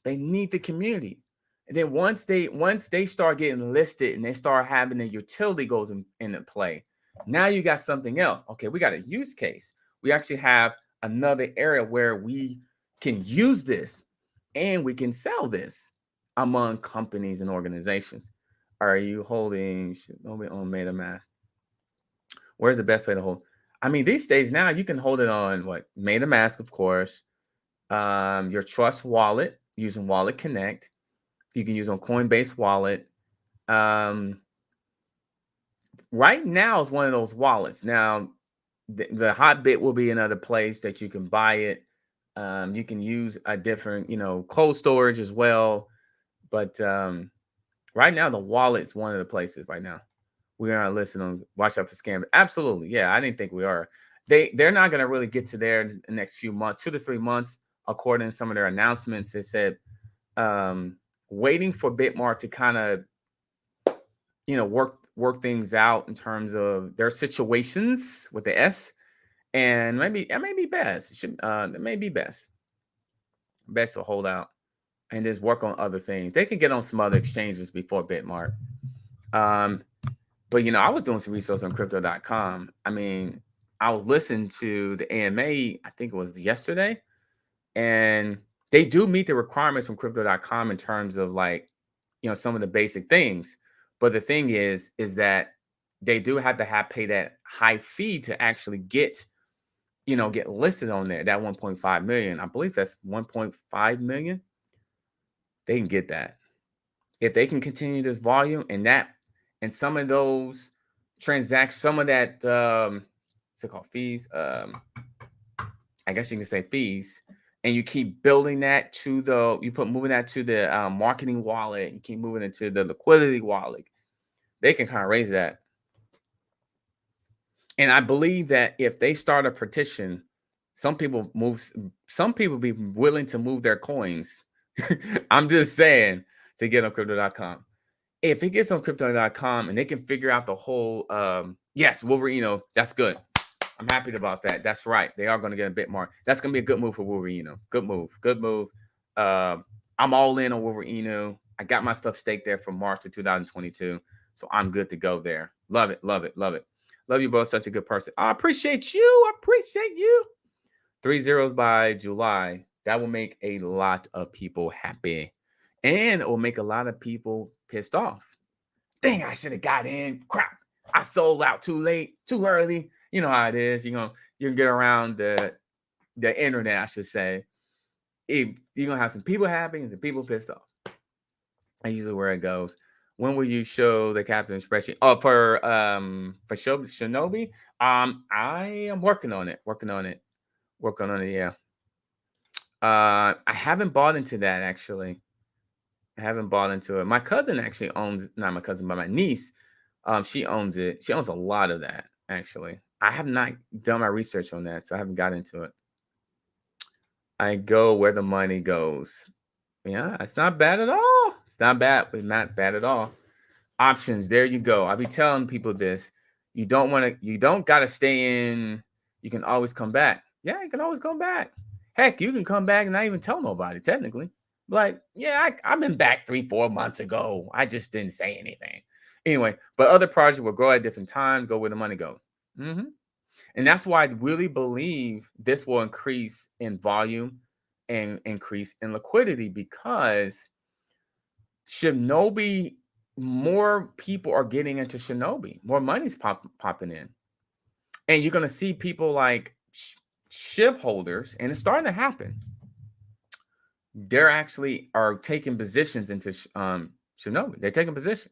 they need the community. And then once they start getting listed and they start having the utility goes into play, now you got something else. Okay, we got a use case. We actually have another area where we can use this and we can sell this among companies and organizations. Are you holding Shibnobi on MetaMask? Where's the best way to hold? These days now you can hold it on MetaMask, of course. Your Trust wallet using Wallet Connect. You can use on Coinbase Wallet. Right now is one of those wallets. Now, the Hotbit will be another place that you can buy it. You can use a different, cold storage as well. But right now, the wallet is one of the places right now. We are not listening on watch out for scam. Absolutely. Yeah, I didn't think we are. They're not going to really get to there in the next few months, 2 to 3 months, according to some of their announcements. They said waiting for Bitmart to kind of, work things out in terms of their situations with the S, and maybe it may be best. It may be best to hold out and just work on other things. They can get on some other exchanges before Bitmart. But I was doing some research on crypto.com. I was listening to the AMA, I think it was yesterday, and they do meet the requirements from crypto.com in terms of some of the basic things. But the thing is that they do have to pay that high fee to actually get listed on there. That 1.5 million, I believe that's 1.5 million. They can get that if they can continue this volume and some of those transactions, some of that what's it called, fees. I guess you can say fees, and you keep building that moving that to the marketing wallet. You keep moving it to the liquidity wallet. They can kind of raise that. And I believe that if they start a petition, some people be willing to move their coins. I'm just saying, to get on crypto.com. If it gets on crypto.com and they can figure out the whole, yes, Wolverino, that's good. I'm happy about that. That's right. They are going to get a bit more. That's going to be a good move for Wolverino. Good move. I'm all in on Wolverino. I got my stuff staked there from March of 2022. So I'm good to go there. Love it. Love you both. Such a good person. I appreciate you. 3 zeros by July. That will make a lot of people happy. And it will make a lot of people pissed off. Dang, I should have got in. Crap. I sold out too late, too early. You know how it is. You can get around the internet, I should say. You're going to have some people happy and some people pissed off. That's usually where it goes. When will you show the captain spreadsheet? Oh, for Shibnobi? I am working on it. Yeah. I haven't bought into that, actually. I haven't bought into it. My cousin actually owns, not my cousin, but my niece. She owns it. She owns a lot of that, actually. I have not done my research on that, so I haven't got into it. I go where the money goes. Yeah, it's not bad at all. It's not bad. It's not bad at all. Options. There you go. I'll be telling people this. You don't got to stay in. You can always come back. Yeah, you can always come back. Heck, you can come back and not even tell nobody, technically. Like, yeah, I've been back 3, 4 months ago. I just didn't say anything. Anyway, but other projects will grow at different times, go where the money goes. Hmm. And that's why I really believe this will increase in volume and increase in liquidity because Shibnobi, more people are getting into Shibnobi, more money's popping in. And you're going to see people like SHIB holders, and it's starting to happen. They're actually are taking positions into Shibnobi. They're taking position.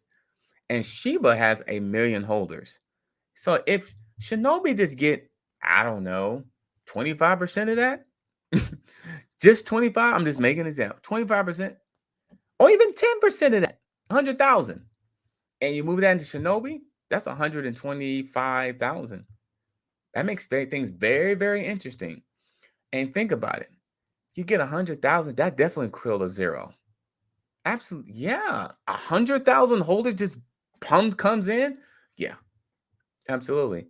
And Shiba has 1 million holders. So if Shinobi just get, I don't know, 25% of that, just 25, I'm just making an example, 25%, or even 10% of that, 100,000, and you move that into Shinobi, that's 125,000. That makes things very, very interesting. And think about it. You get 100,000, that definitely killed a zero. Absolutely. Yeah. 100,000 holder just pump comes in. Yeah, absolutely.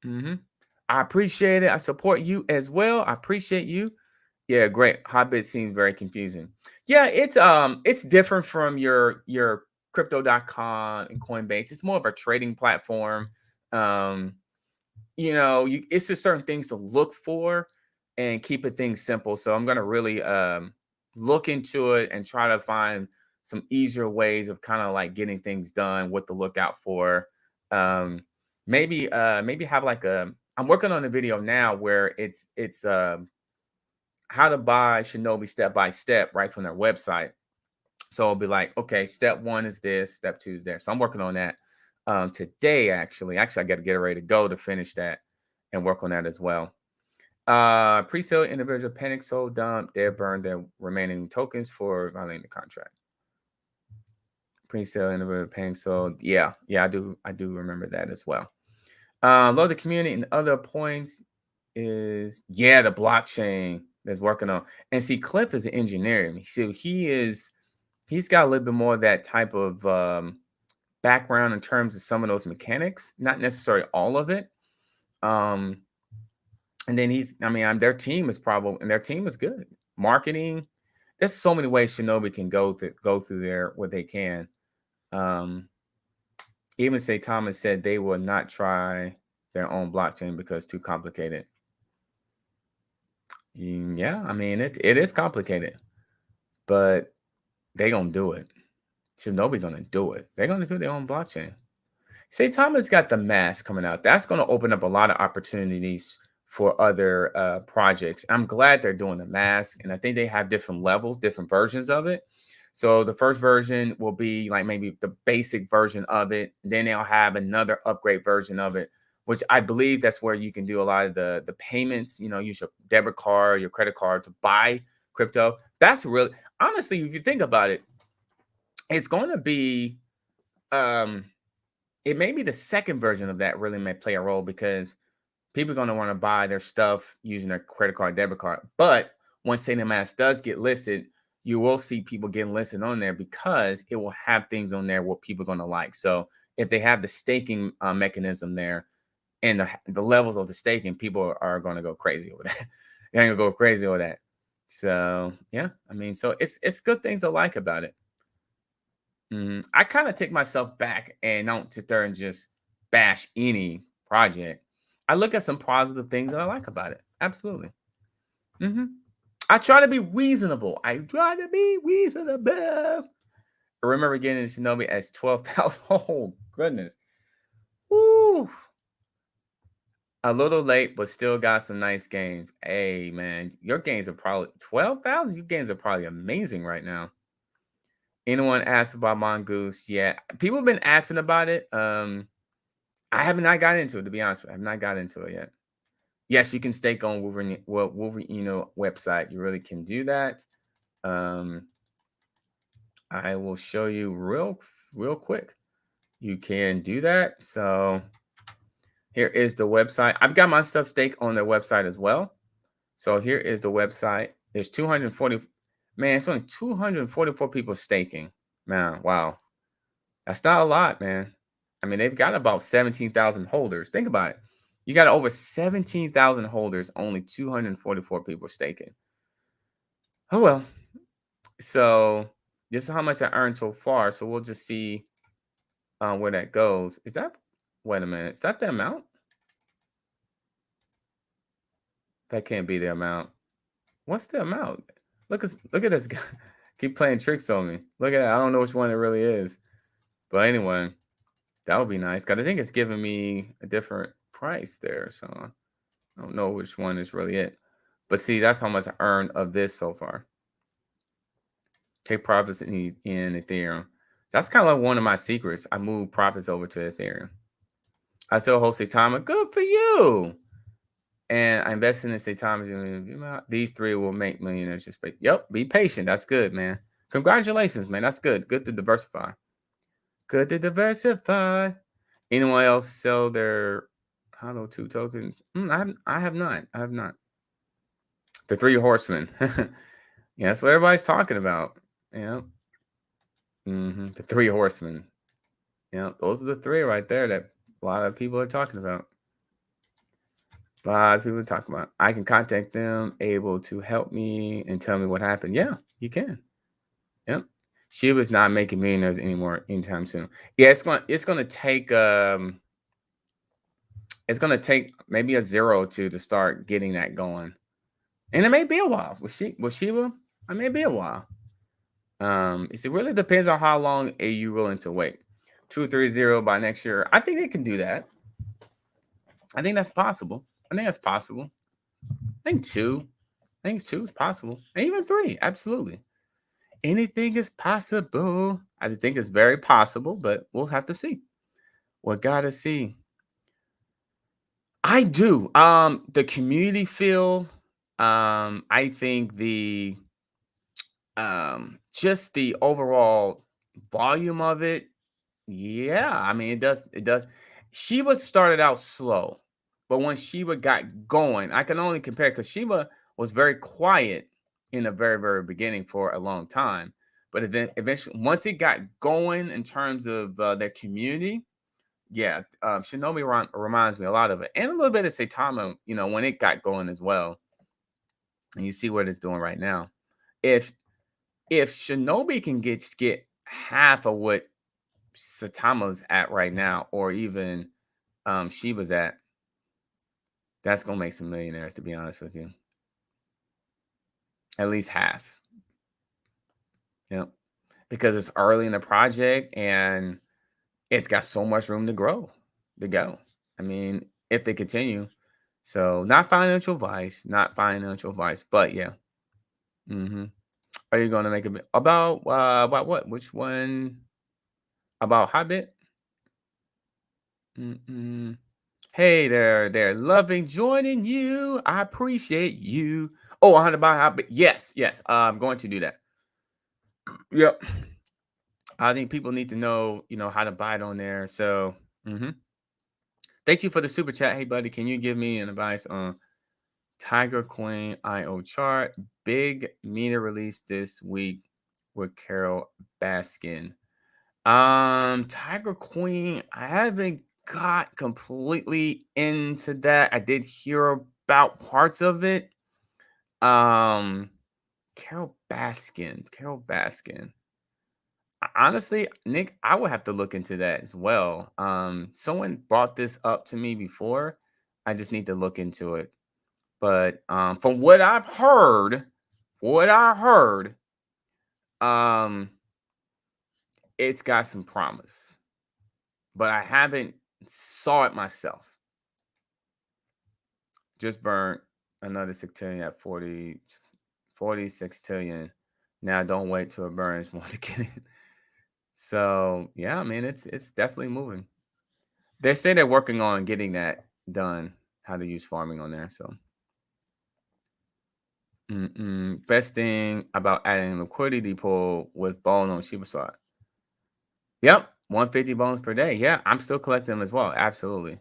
Hmm. I appreciate it. I support you as well. I appreciate you. Yeah, great. Hotbit seems very confusing. Yeah, it's different from your crypto.com and Coinbase. It's more of a trading platform. Um, it's just certain things to look for and keep it things simple. So I'm gonna really look into it and try to find some easier ways of kind of like getting things done, what to look out for. Um, maybe have like a I'm working on a video now where it's how to buy Shinobi step by step right from their website. So I'll be like, okay, step one is this, step two is there. So I'm working on that today, actually. Actually, I got to get ready to go to finish that and work on that as well. Pre-sale individual panic sold dump, they burn their remaining tokens for violating the contract. Pre-sale individual panic sold. Yeah, I do remember that as well. Load the community and other points is the blockchain that's working on. And see, Cliff is an engineer. So he's got a little bit more of that type of background in terms of some of those mechanics, not necessarily all of it. And then their team is their team is good. Marketing, there's so many ways Shinobi can go through there what they can. Um, even say Thomas said they will not try their own blockchain because too complicated. Yeah, it is complicated, but they gonna do it. Shinobi gonna do it. They're gonna do their own blockchain. Say Thomas got the mask coming out. That's going to open up a lot of opportunities for other projects. I'm glad they're doing the mask, and I think they have different levels, different versions of it. So the first version will be like maybe the basic version of it. Then they'll have another upgrade version of it, which I believe that's where you can do a lot of the payments. Use your debit card, your credit card to buy crypto. That's really honestly, if you think about it, it's going to be um it may be the second version of that really may play a role because people are going to want to buy their stuff using their credit card, debit card. But once Saint Mass does get listed, you will see people getting listed on there because it will have things on there what people are going to like. So if they have the staking mechanism there and the levels of the staking, people are going to go crazy over that. They're going to go crazy over that. So yeah, so it's good things to like about it. I kind of take myself back and don't sit there and just bash any project. I look at some positive things that I like about it. Absolutely. hmm I try to be reasonable. I try to be reasonable. I remember getting into Shinobi as 12,000. Oh, goodness. Woo. A little late, but still got some nice games. Hey, man, your games are probably 12,000. Your games are probably amazing right now. Anyone asked about Mongoose? Yeah, people have been asking about it. I have not gotten into it, to be honest with you. I have not gotten into it yet. Yes, you can stake on Wolverine website. You really can do that. I will show you real quick. You can do that. So here is the website. I've got my stuff staked on their website as well. So here is the website. There's 240. Man, it's only 244 people staking. Man, wow. That's not a lot, man. They've got about 17,000 holders. Think about it. You got over 17,000 holders, only 244 people staking. Oh, well. So this is how much I earned so far. So we'll just see where that goes. Is that, wait a minute, is that the amount? That can't be the amount. What's the amount? Look at this guy. Keep playing tricks on me. Look at that. I don't know which one it really is. But anyway, that would be nice. Cause I think it's giving me a different price there. So I don't know which one is really it. But see, that's how much I earned of this so far. Take profits in Ethereum. That's kind of like one of my secrets. I move profits over to Ethereum. I sell whole Saitama. Good for you. And I invest in Saitama. These three will make millionaires. Just yep. Be patient. That's good, man. Congratulations, man. That's good. Good to diversify. Good to diversify. Anyone else sell their Hollow 2 tokens? I have not. I have not. The three horsemen. Yeah, that's what everybody's talking about. Yeah. The three horsemen. Yeah, those are the three right there that a lot of people are talking about. A lot of people are talking about. I can contact them, able to help me and tell me what happened. Yeah, you can. Yep. Shiba's not making millionaires anymore anytime soon. Yeah, it's gonna take maybe a zero or two to start getting that going. And it may be a while. With Shiba, it may be a while. It really depends on how long are you willing to wait. 230 by next year. I think they can do that. I think that's possible. I think that's possible. I think two. I think two is possible. And even three, absolutely. Anything is possible. I think it's very possible, but we'll have to see. We gotta see. I do. The community feel. I think the just the overall volume of it. Yeah, I mean it does. It does. Sheba started out slow, but when Sheba got going, I can only compare because Sheba was very quiet in the very, very beginning for a long time. But then eventually, once it got going in terms of their community, yeah, Shinobi reminds me a lot of it, and a little bit of Saitama. When it got going as well, and you see what it's doing right now. If Shinobi can get half of what Saitama's at right now, or even Shiba's at, that's gonna make some millionaires, to be honest with you. At least half. Yep. Because it's early in the project and it's got so much room to grow, to go. I mean, if they continue. So not financial advice, but yeah. Are you gonna make a bit about what? Which one? About Hobbit? Mm-mm. Hey there, loving joining you. I appreciate you. Oh, 100 buy Hobbit. Yes, yes. I'm going to do that. Yep. I think people need to know, how to buy it on there. So, thank you for the super chat. Hey, buddy, can you give me an advice on Tiger Queen IO chart? Big meter release this week with Carol Baskin. Tiger Queen, I haven't got completely into that. I did hear about parts of it. Carol Baskin. Honestly, Nick, I would have to look into that as well. Someone brought this up to me before. I just need to look into it. But from what I heard, um, it's got some promise. But I haven't saw it myself. Just burnt another sextillion at 46 trillion. Now don't wait till it burns more to get it. So yeah, I mean it's definitely moving. They say they're working on getting that done, how to use farming on there. So best thing about adding liquidity pool with bone on Shiba Swap. Yep, 150 bones per day. Yeah, I'm still collecting them as well. Absolutely.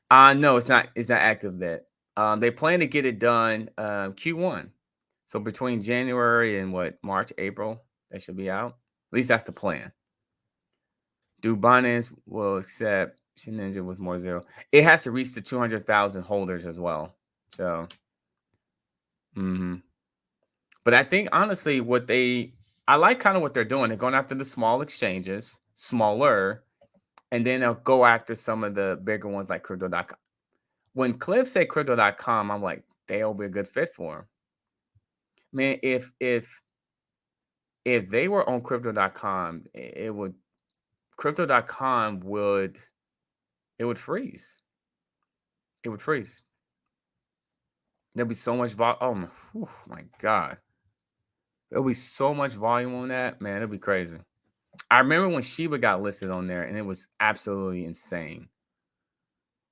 No, it's not active yet. They plan to get it done Q1. So between January and March, April, that should be out. At least that's the plan. Do Binance will accept Ninja with more zero? It has to reach the 200,000 holders as well. So, but I think honestly, what they I like kind of what they're doing. They're going after the small exchanges, smaller, and then they'll go after some of the bigger ones like crypto.com. When Cliff said crypto.com, I'm like, they'll be a good fit for him. Man, if they were on crypto.com, it would crypto.com would it would freeze. It would freeze. There'll be so much volume. Oh my God. There'll be so much volume on that. Man, it'll be crazy. I remember when Shiba got listed on there and it was absolutely insane.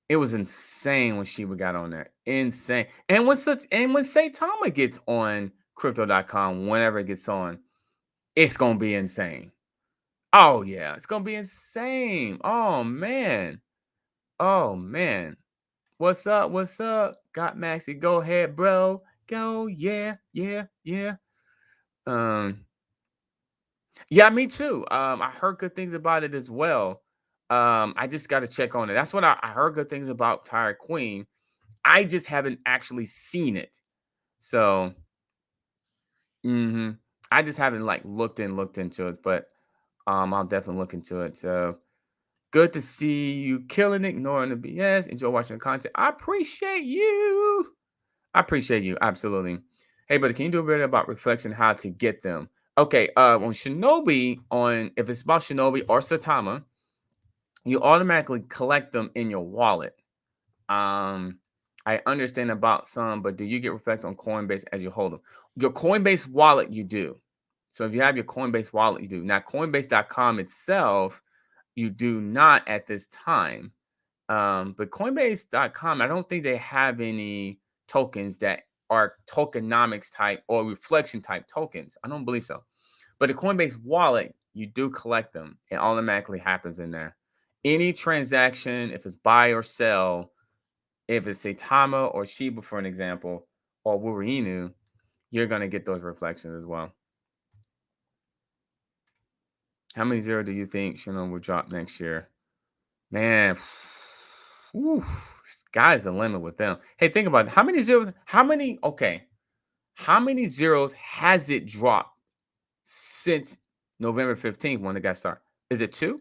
It was insane when Shiba got on there. Insane. And when Saitama gets on crypto.com, whenever it gets on, it's gonna be insane. Oh yeah, it's gonna be insane. Oh man. Oh man. What's up? What's up? Got Maxi. Go ahead, bro. Go. Yeah, yeah, yeah. Um, yeah, me too. I heard good things about it as well. I just got to check on it. That's what I heard good things about Tire Queen. I just haven't actually seen it. So, I just haven't like looked into it, but I'll definitely look into it. So good to see you killing it, ignoring the BS. Enjoy watching the content. I appreciate you. I appreciate you. Absolutely. Hey, buddy, can you do a bit about reflection how to get them? Okay, on Shibnobi, if it's about Shibnobi or Satama, you automatically collect them in your wallet. I understand about some, but do you get reflect on Coinbase as you hold them? Your Coinbase wallet, you do. So if you have your Coinbase wallet, you do. Now, Coinbase.com itself, you do not at this time. But Coinbase.com, I don't think they have any tokens that are tokenomics type or reflection type tokens. I don't believe so. But the Coinbase wallet, you do collect them. It automatically happens in there. Any transaction, if it's buy or sell, if it's Saitama or Shiba, for an example, or Wurinu, you're going to get those reflections as well. How many zero do you think Shibnobi will drop next year? Man, sky's the limit with them. Hey, think about it. How many zeros? How many zeros has it dropped since November 15th when it got started? Is it 2?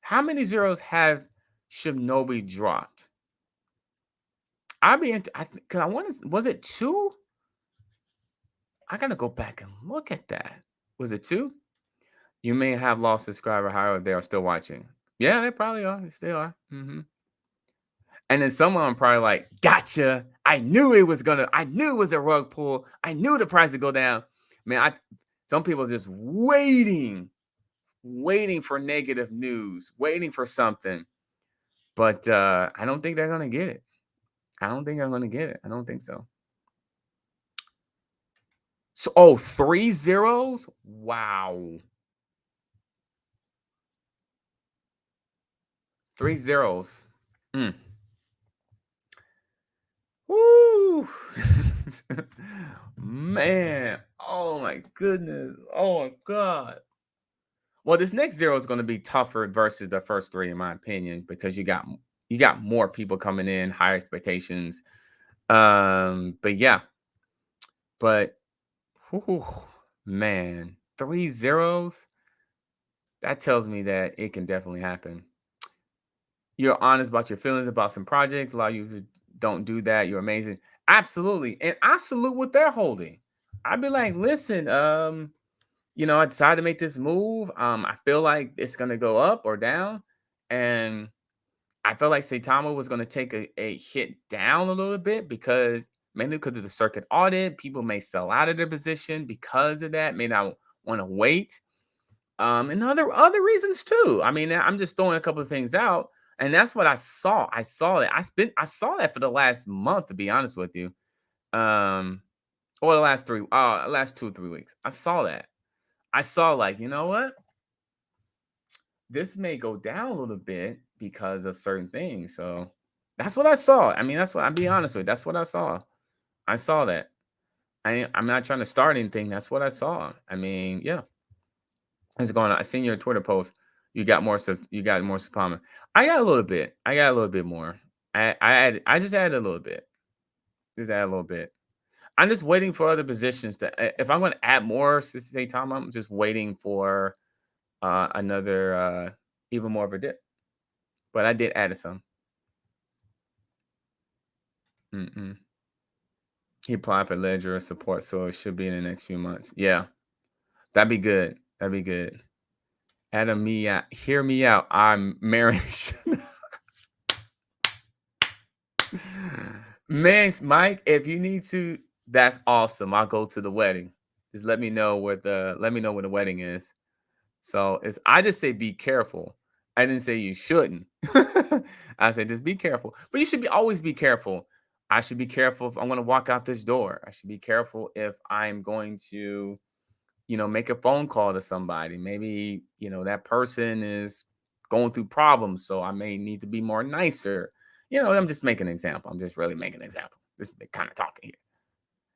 How many zeros have Shibnobi dropped? I'd be into, because I want to, was it 2? I gotta go back and look at that. Was it 2? You may have lost subscriber, however, they are still watching. Yeah, they probably are. They still are. And then some of them probably like, gotcha. I knew it was a rug pull. I knew the price would go down. Man, some people are just waiting for negative news, waiting for something. But I don't think they're gonna get it. I don't think I'm gonna get it. I don't think so. So 3 zeros? Wow. 3 zeros. Woo! Man, oh my goodness. Oh my God. Well, this next zero is going to be tougher versus the first 3, in my opinion, because you got more people coming in, higher expectations. But yeah, but whew, man, 3 zeros. That tells me that it can definitely happen. You're honest about your feelings about some projects. A lot of you don't do that. You're amazing. Absolutely. And I salute what they're holding. I'd be like, listen, I decided to make this move. I feel like it's gonna go up or down. And I felt like Saitama was gonna take a hit down a little bit mainly because of the circuit audit. People may sell out of their position because of that, may not want to wait. And other reasons too. I mean, I'm just throwing a couple of things out, and that's what I saw. I saw that. I saw that for the last month, to be honest with you. Or the last 2 or 3 weeks. I saw that. I saw like, you know what? This may go down a little bit because of certain things. So that's what I saw. I mean, that's what I'll be honest with you. That's what I saw. I saw that. I'm not trying to start anything. That's what I saw. I mean, yeah. How's it going on? I seen your Twitter post. You got more supplement. I got a little bit. I got a little bit more. I just added a little bit. Just add a little bit. I'm just waiting for other positions if I'm going to add more say time, I'm just waiting for another even more of a dip. But I did add some. Mm-mm. He applied for ledger support, so it should be in the next few months. Yeah, that'd be good. That'd be good. Adam, me out. Hear me out. I'm married. Man, Mike, if you need to, that's awesome. I'll go to the wedding. Just let me know where the wedding is. So it's I just say be careful. I didn't say you shouldn't. I said just be careful. But you should always be careful. I should be careful if I'm going to walk out this door. I should be careful if I'm going to, make a phone call to somebody. Maybe, that person is going through problems, so I may need to be more nicer. I'm just making an example. I'm just really making an example. Just kind of talking here.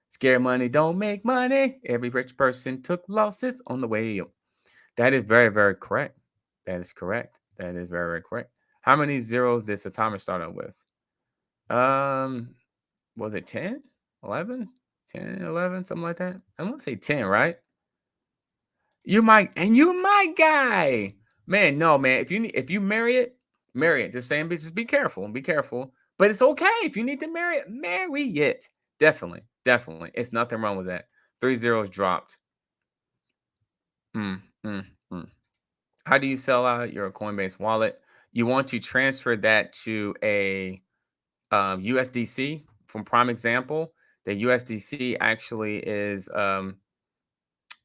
Scare money don't make money. Every rich person took losses on the way up. That is very, very correct. That is correct. That is very, very correct. How many zeros did Satama start out with? Was it 10, 11, 10, 11, something like that? I want to say 10, right? You're my guy. Man, no, man. If you marry it, marry it. Just saying, just be careful. Be careful. But it's okay. If you need to marry it, marry it. Definitely. Definitely. It's nothing wrong with that. 3 zeros dropped. Mm, mm, mm. How do you sell out your Coinbase wallet? You want to transfer that to a USDC. From prime example, the USDC actually is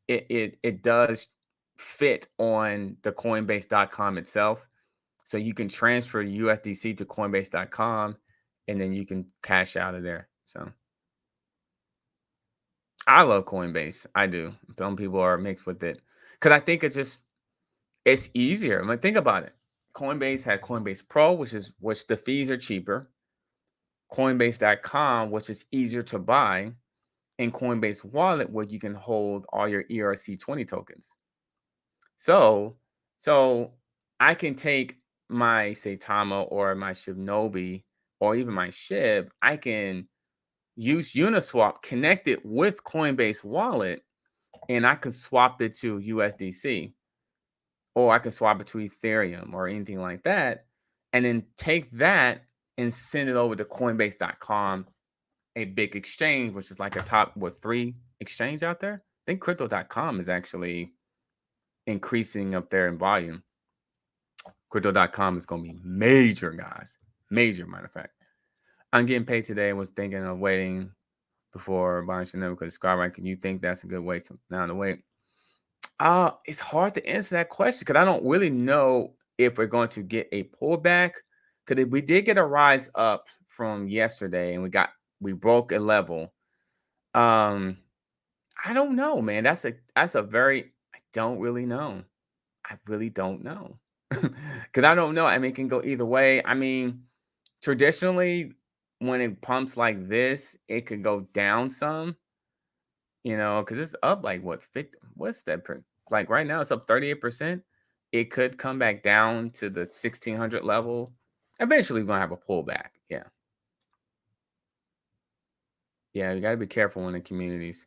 it does fit on the Coinbase.com itself, so you can transfer USDC to Coinbase.com, and then you can cash out of there. So I love Coinbase. I do. Some people are mixed with it because I think it's easier. I mean, think about it. Coinbase had Coinbase Pro, which the fees are cheaper. Coinbase.com, which is easier to buy, and Coinbase Wallet, where you can hold all your ERC20 tokens. So, so I can take my Saitama or my Shibnobi or even my Shib. I can use Uniswap, connect it with Coinbase Wallet, and I can swap it to USDC, or I can swap it to Ethereum or anything like that, and then take that and send it over to Coinbase.com, a big exchange, which is like a top 3 exchange out there. I think Crypto.com is actually increasing up there in volume. Crypto.com is going to be major, guys. Major, matter of fact. I'm getting paid today and was thinking of waiting before buying Chanel because skyrocketing. You think that's a good way to now to wait? It's hard to answer that question because I don't really know if we're going to get a pullback. Because we did get a rise up from yesterday and we broke a level. I don't know, man. That's a very I don't really know. I really don't know. Because I don't know. I mean, it can go either way. I mean, traditionally, when it pumps like this, it could go down some, because it's up like what, 50, what's that? Like right now, it's up 38%. It could come back down to the 1600 level. Eventually, we're going to have a pullback. Yeah. Yeah. You got to be careful in the communities.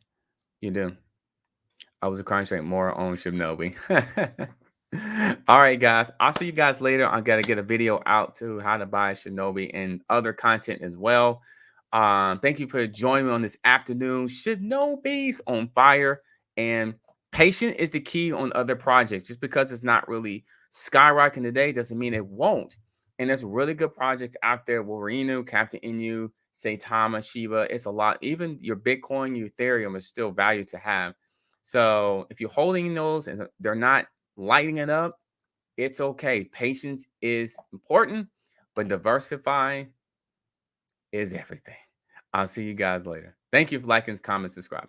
You do. I was concentrating more on Shibnobi. All right, guys. I'll see you guys later. I got to get a video out to how to buy Shibnobi and other content as well. Thank you for joining me on this afternoon. Shibnobi's on fire, and patient is the key on other projects. Just because it's not really skyrocketing today doesn't mean it won't. And there's really good projects out there. Warinu, Captain Inu, Saitama, Shiba. It's a lot. Even your Bitcoin, your Ethereum is still value to have. So if you're holding those and they're not lighting it up, it's okay. Patience is important, but diversifying is everything. I'll see you guys later. Thank you for liking, comment, subscribing.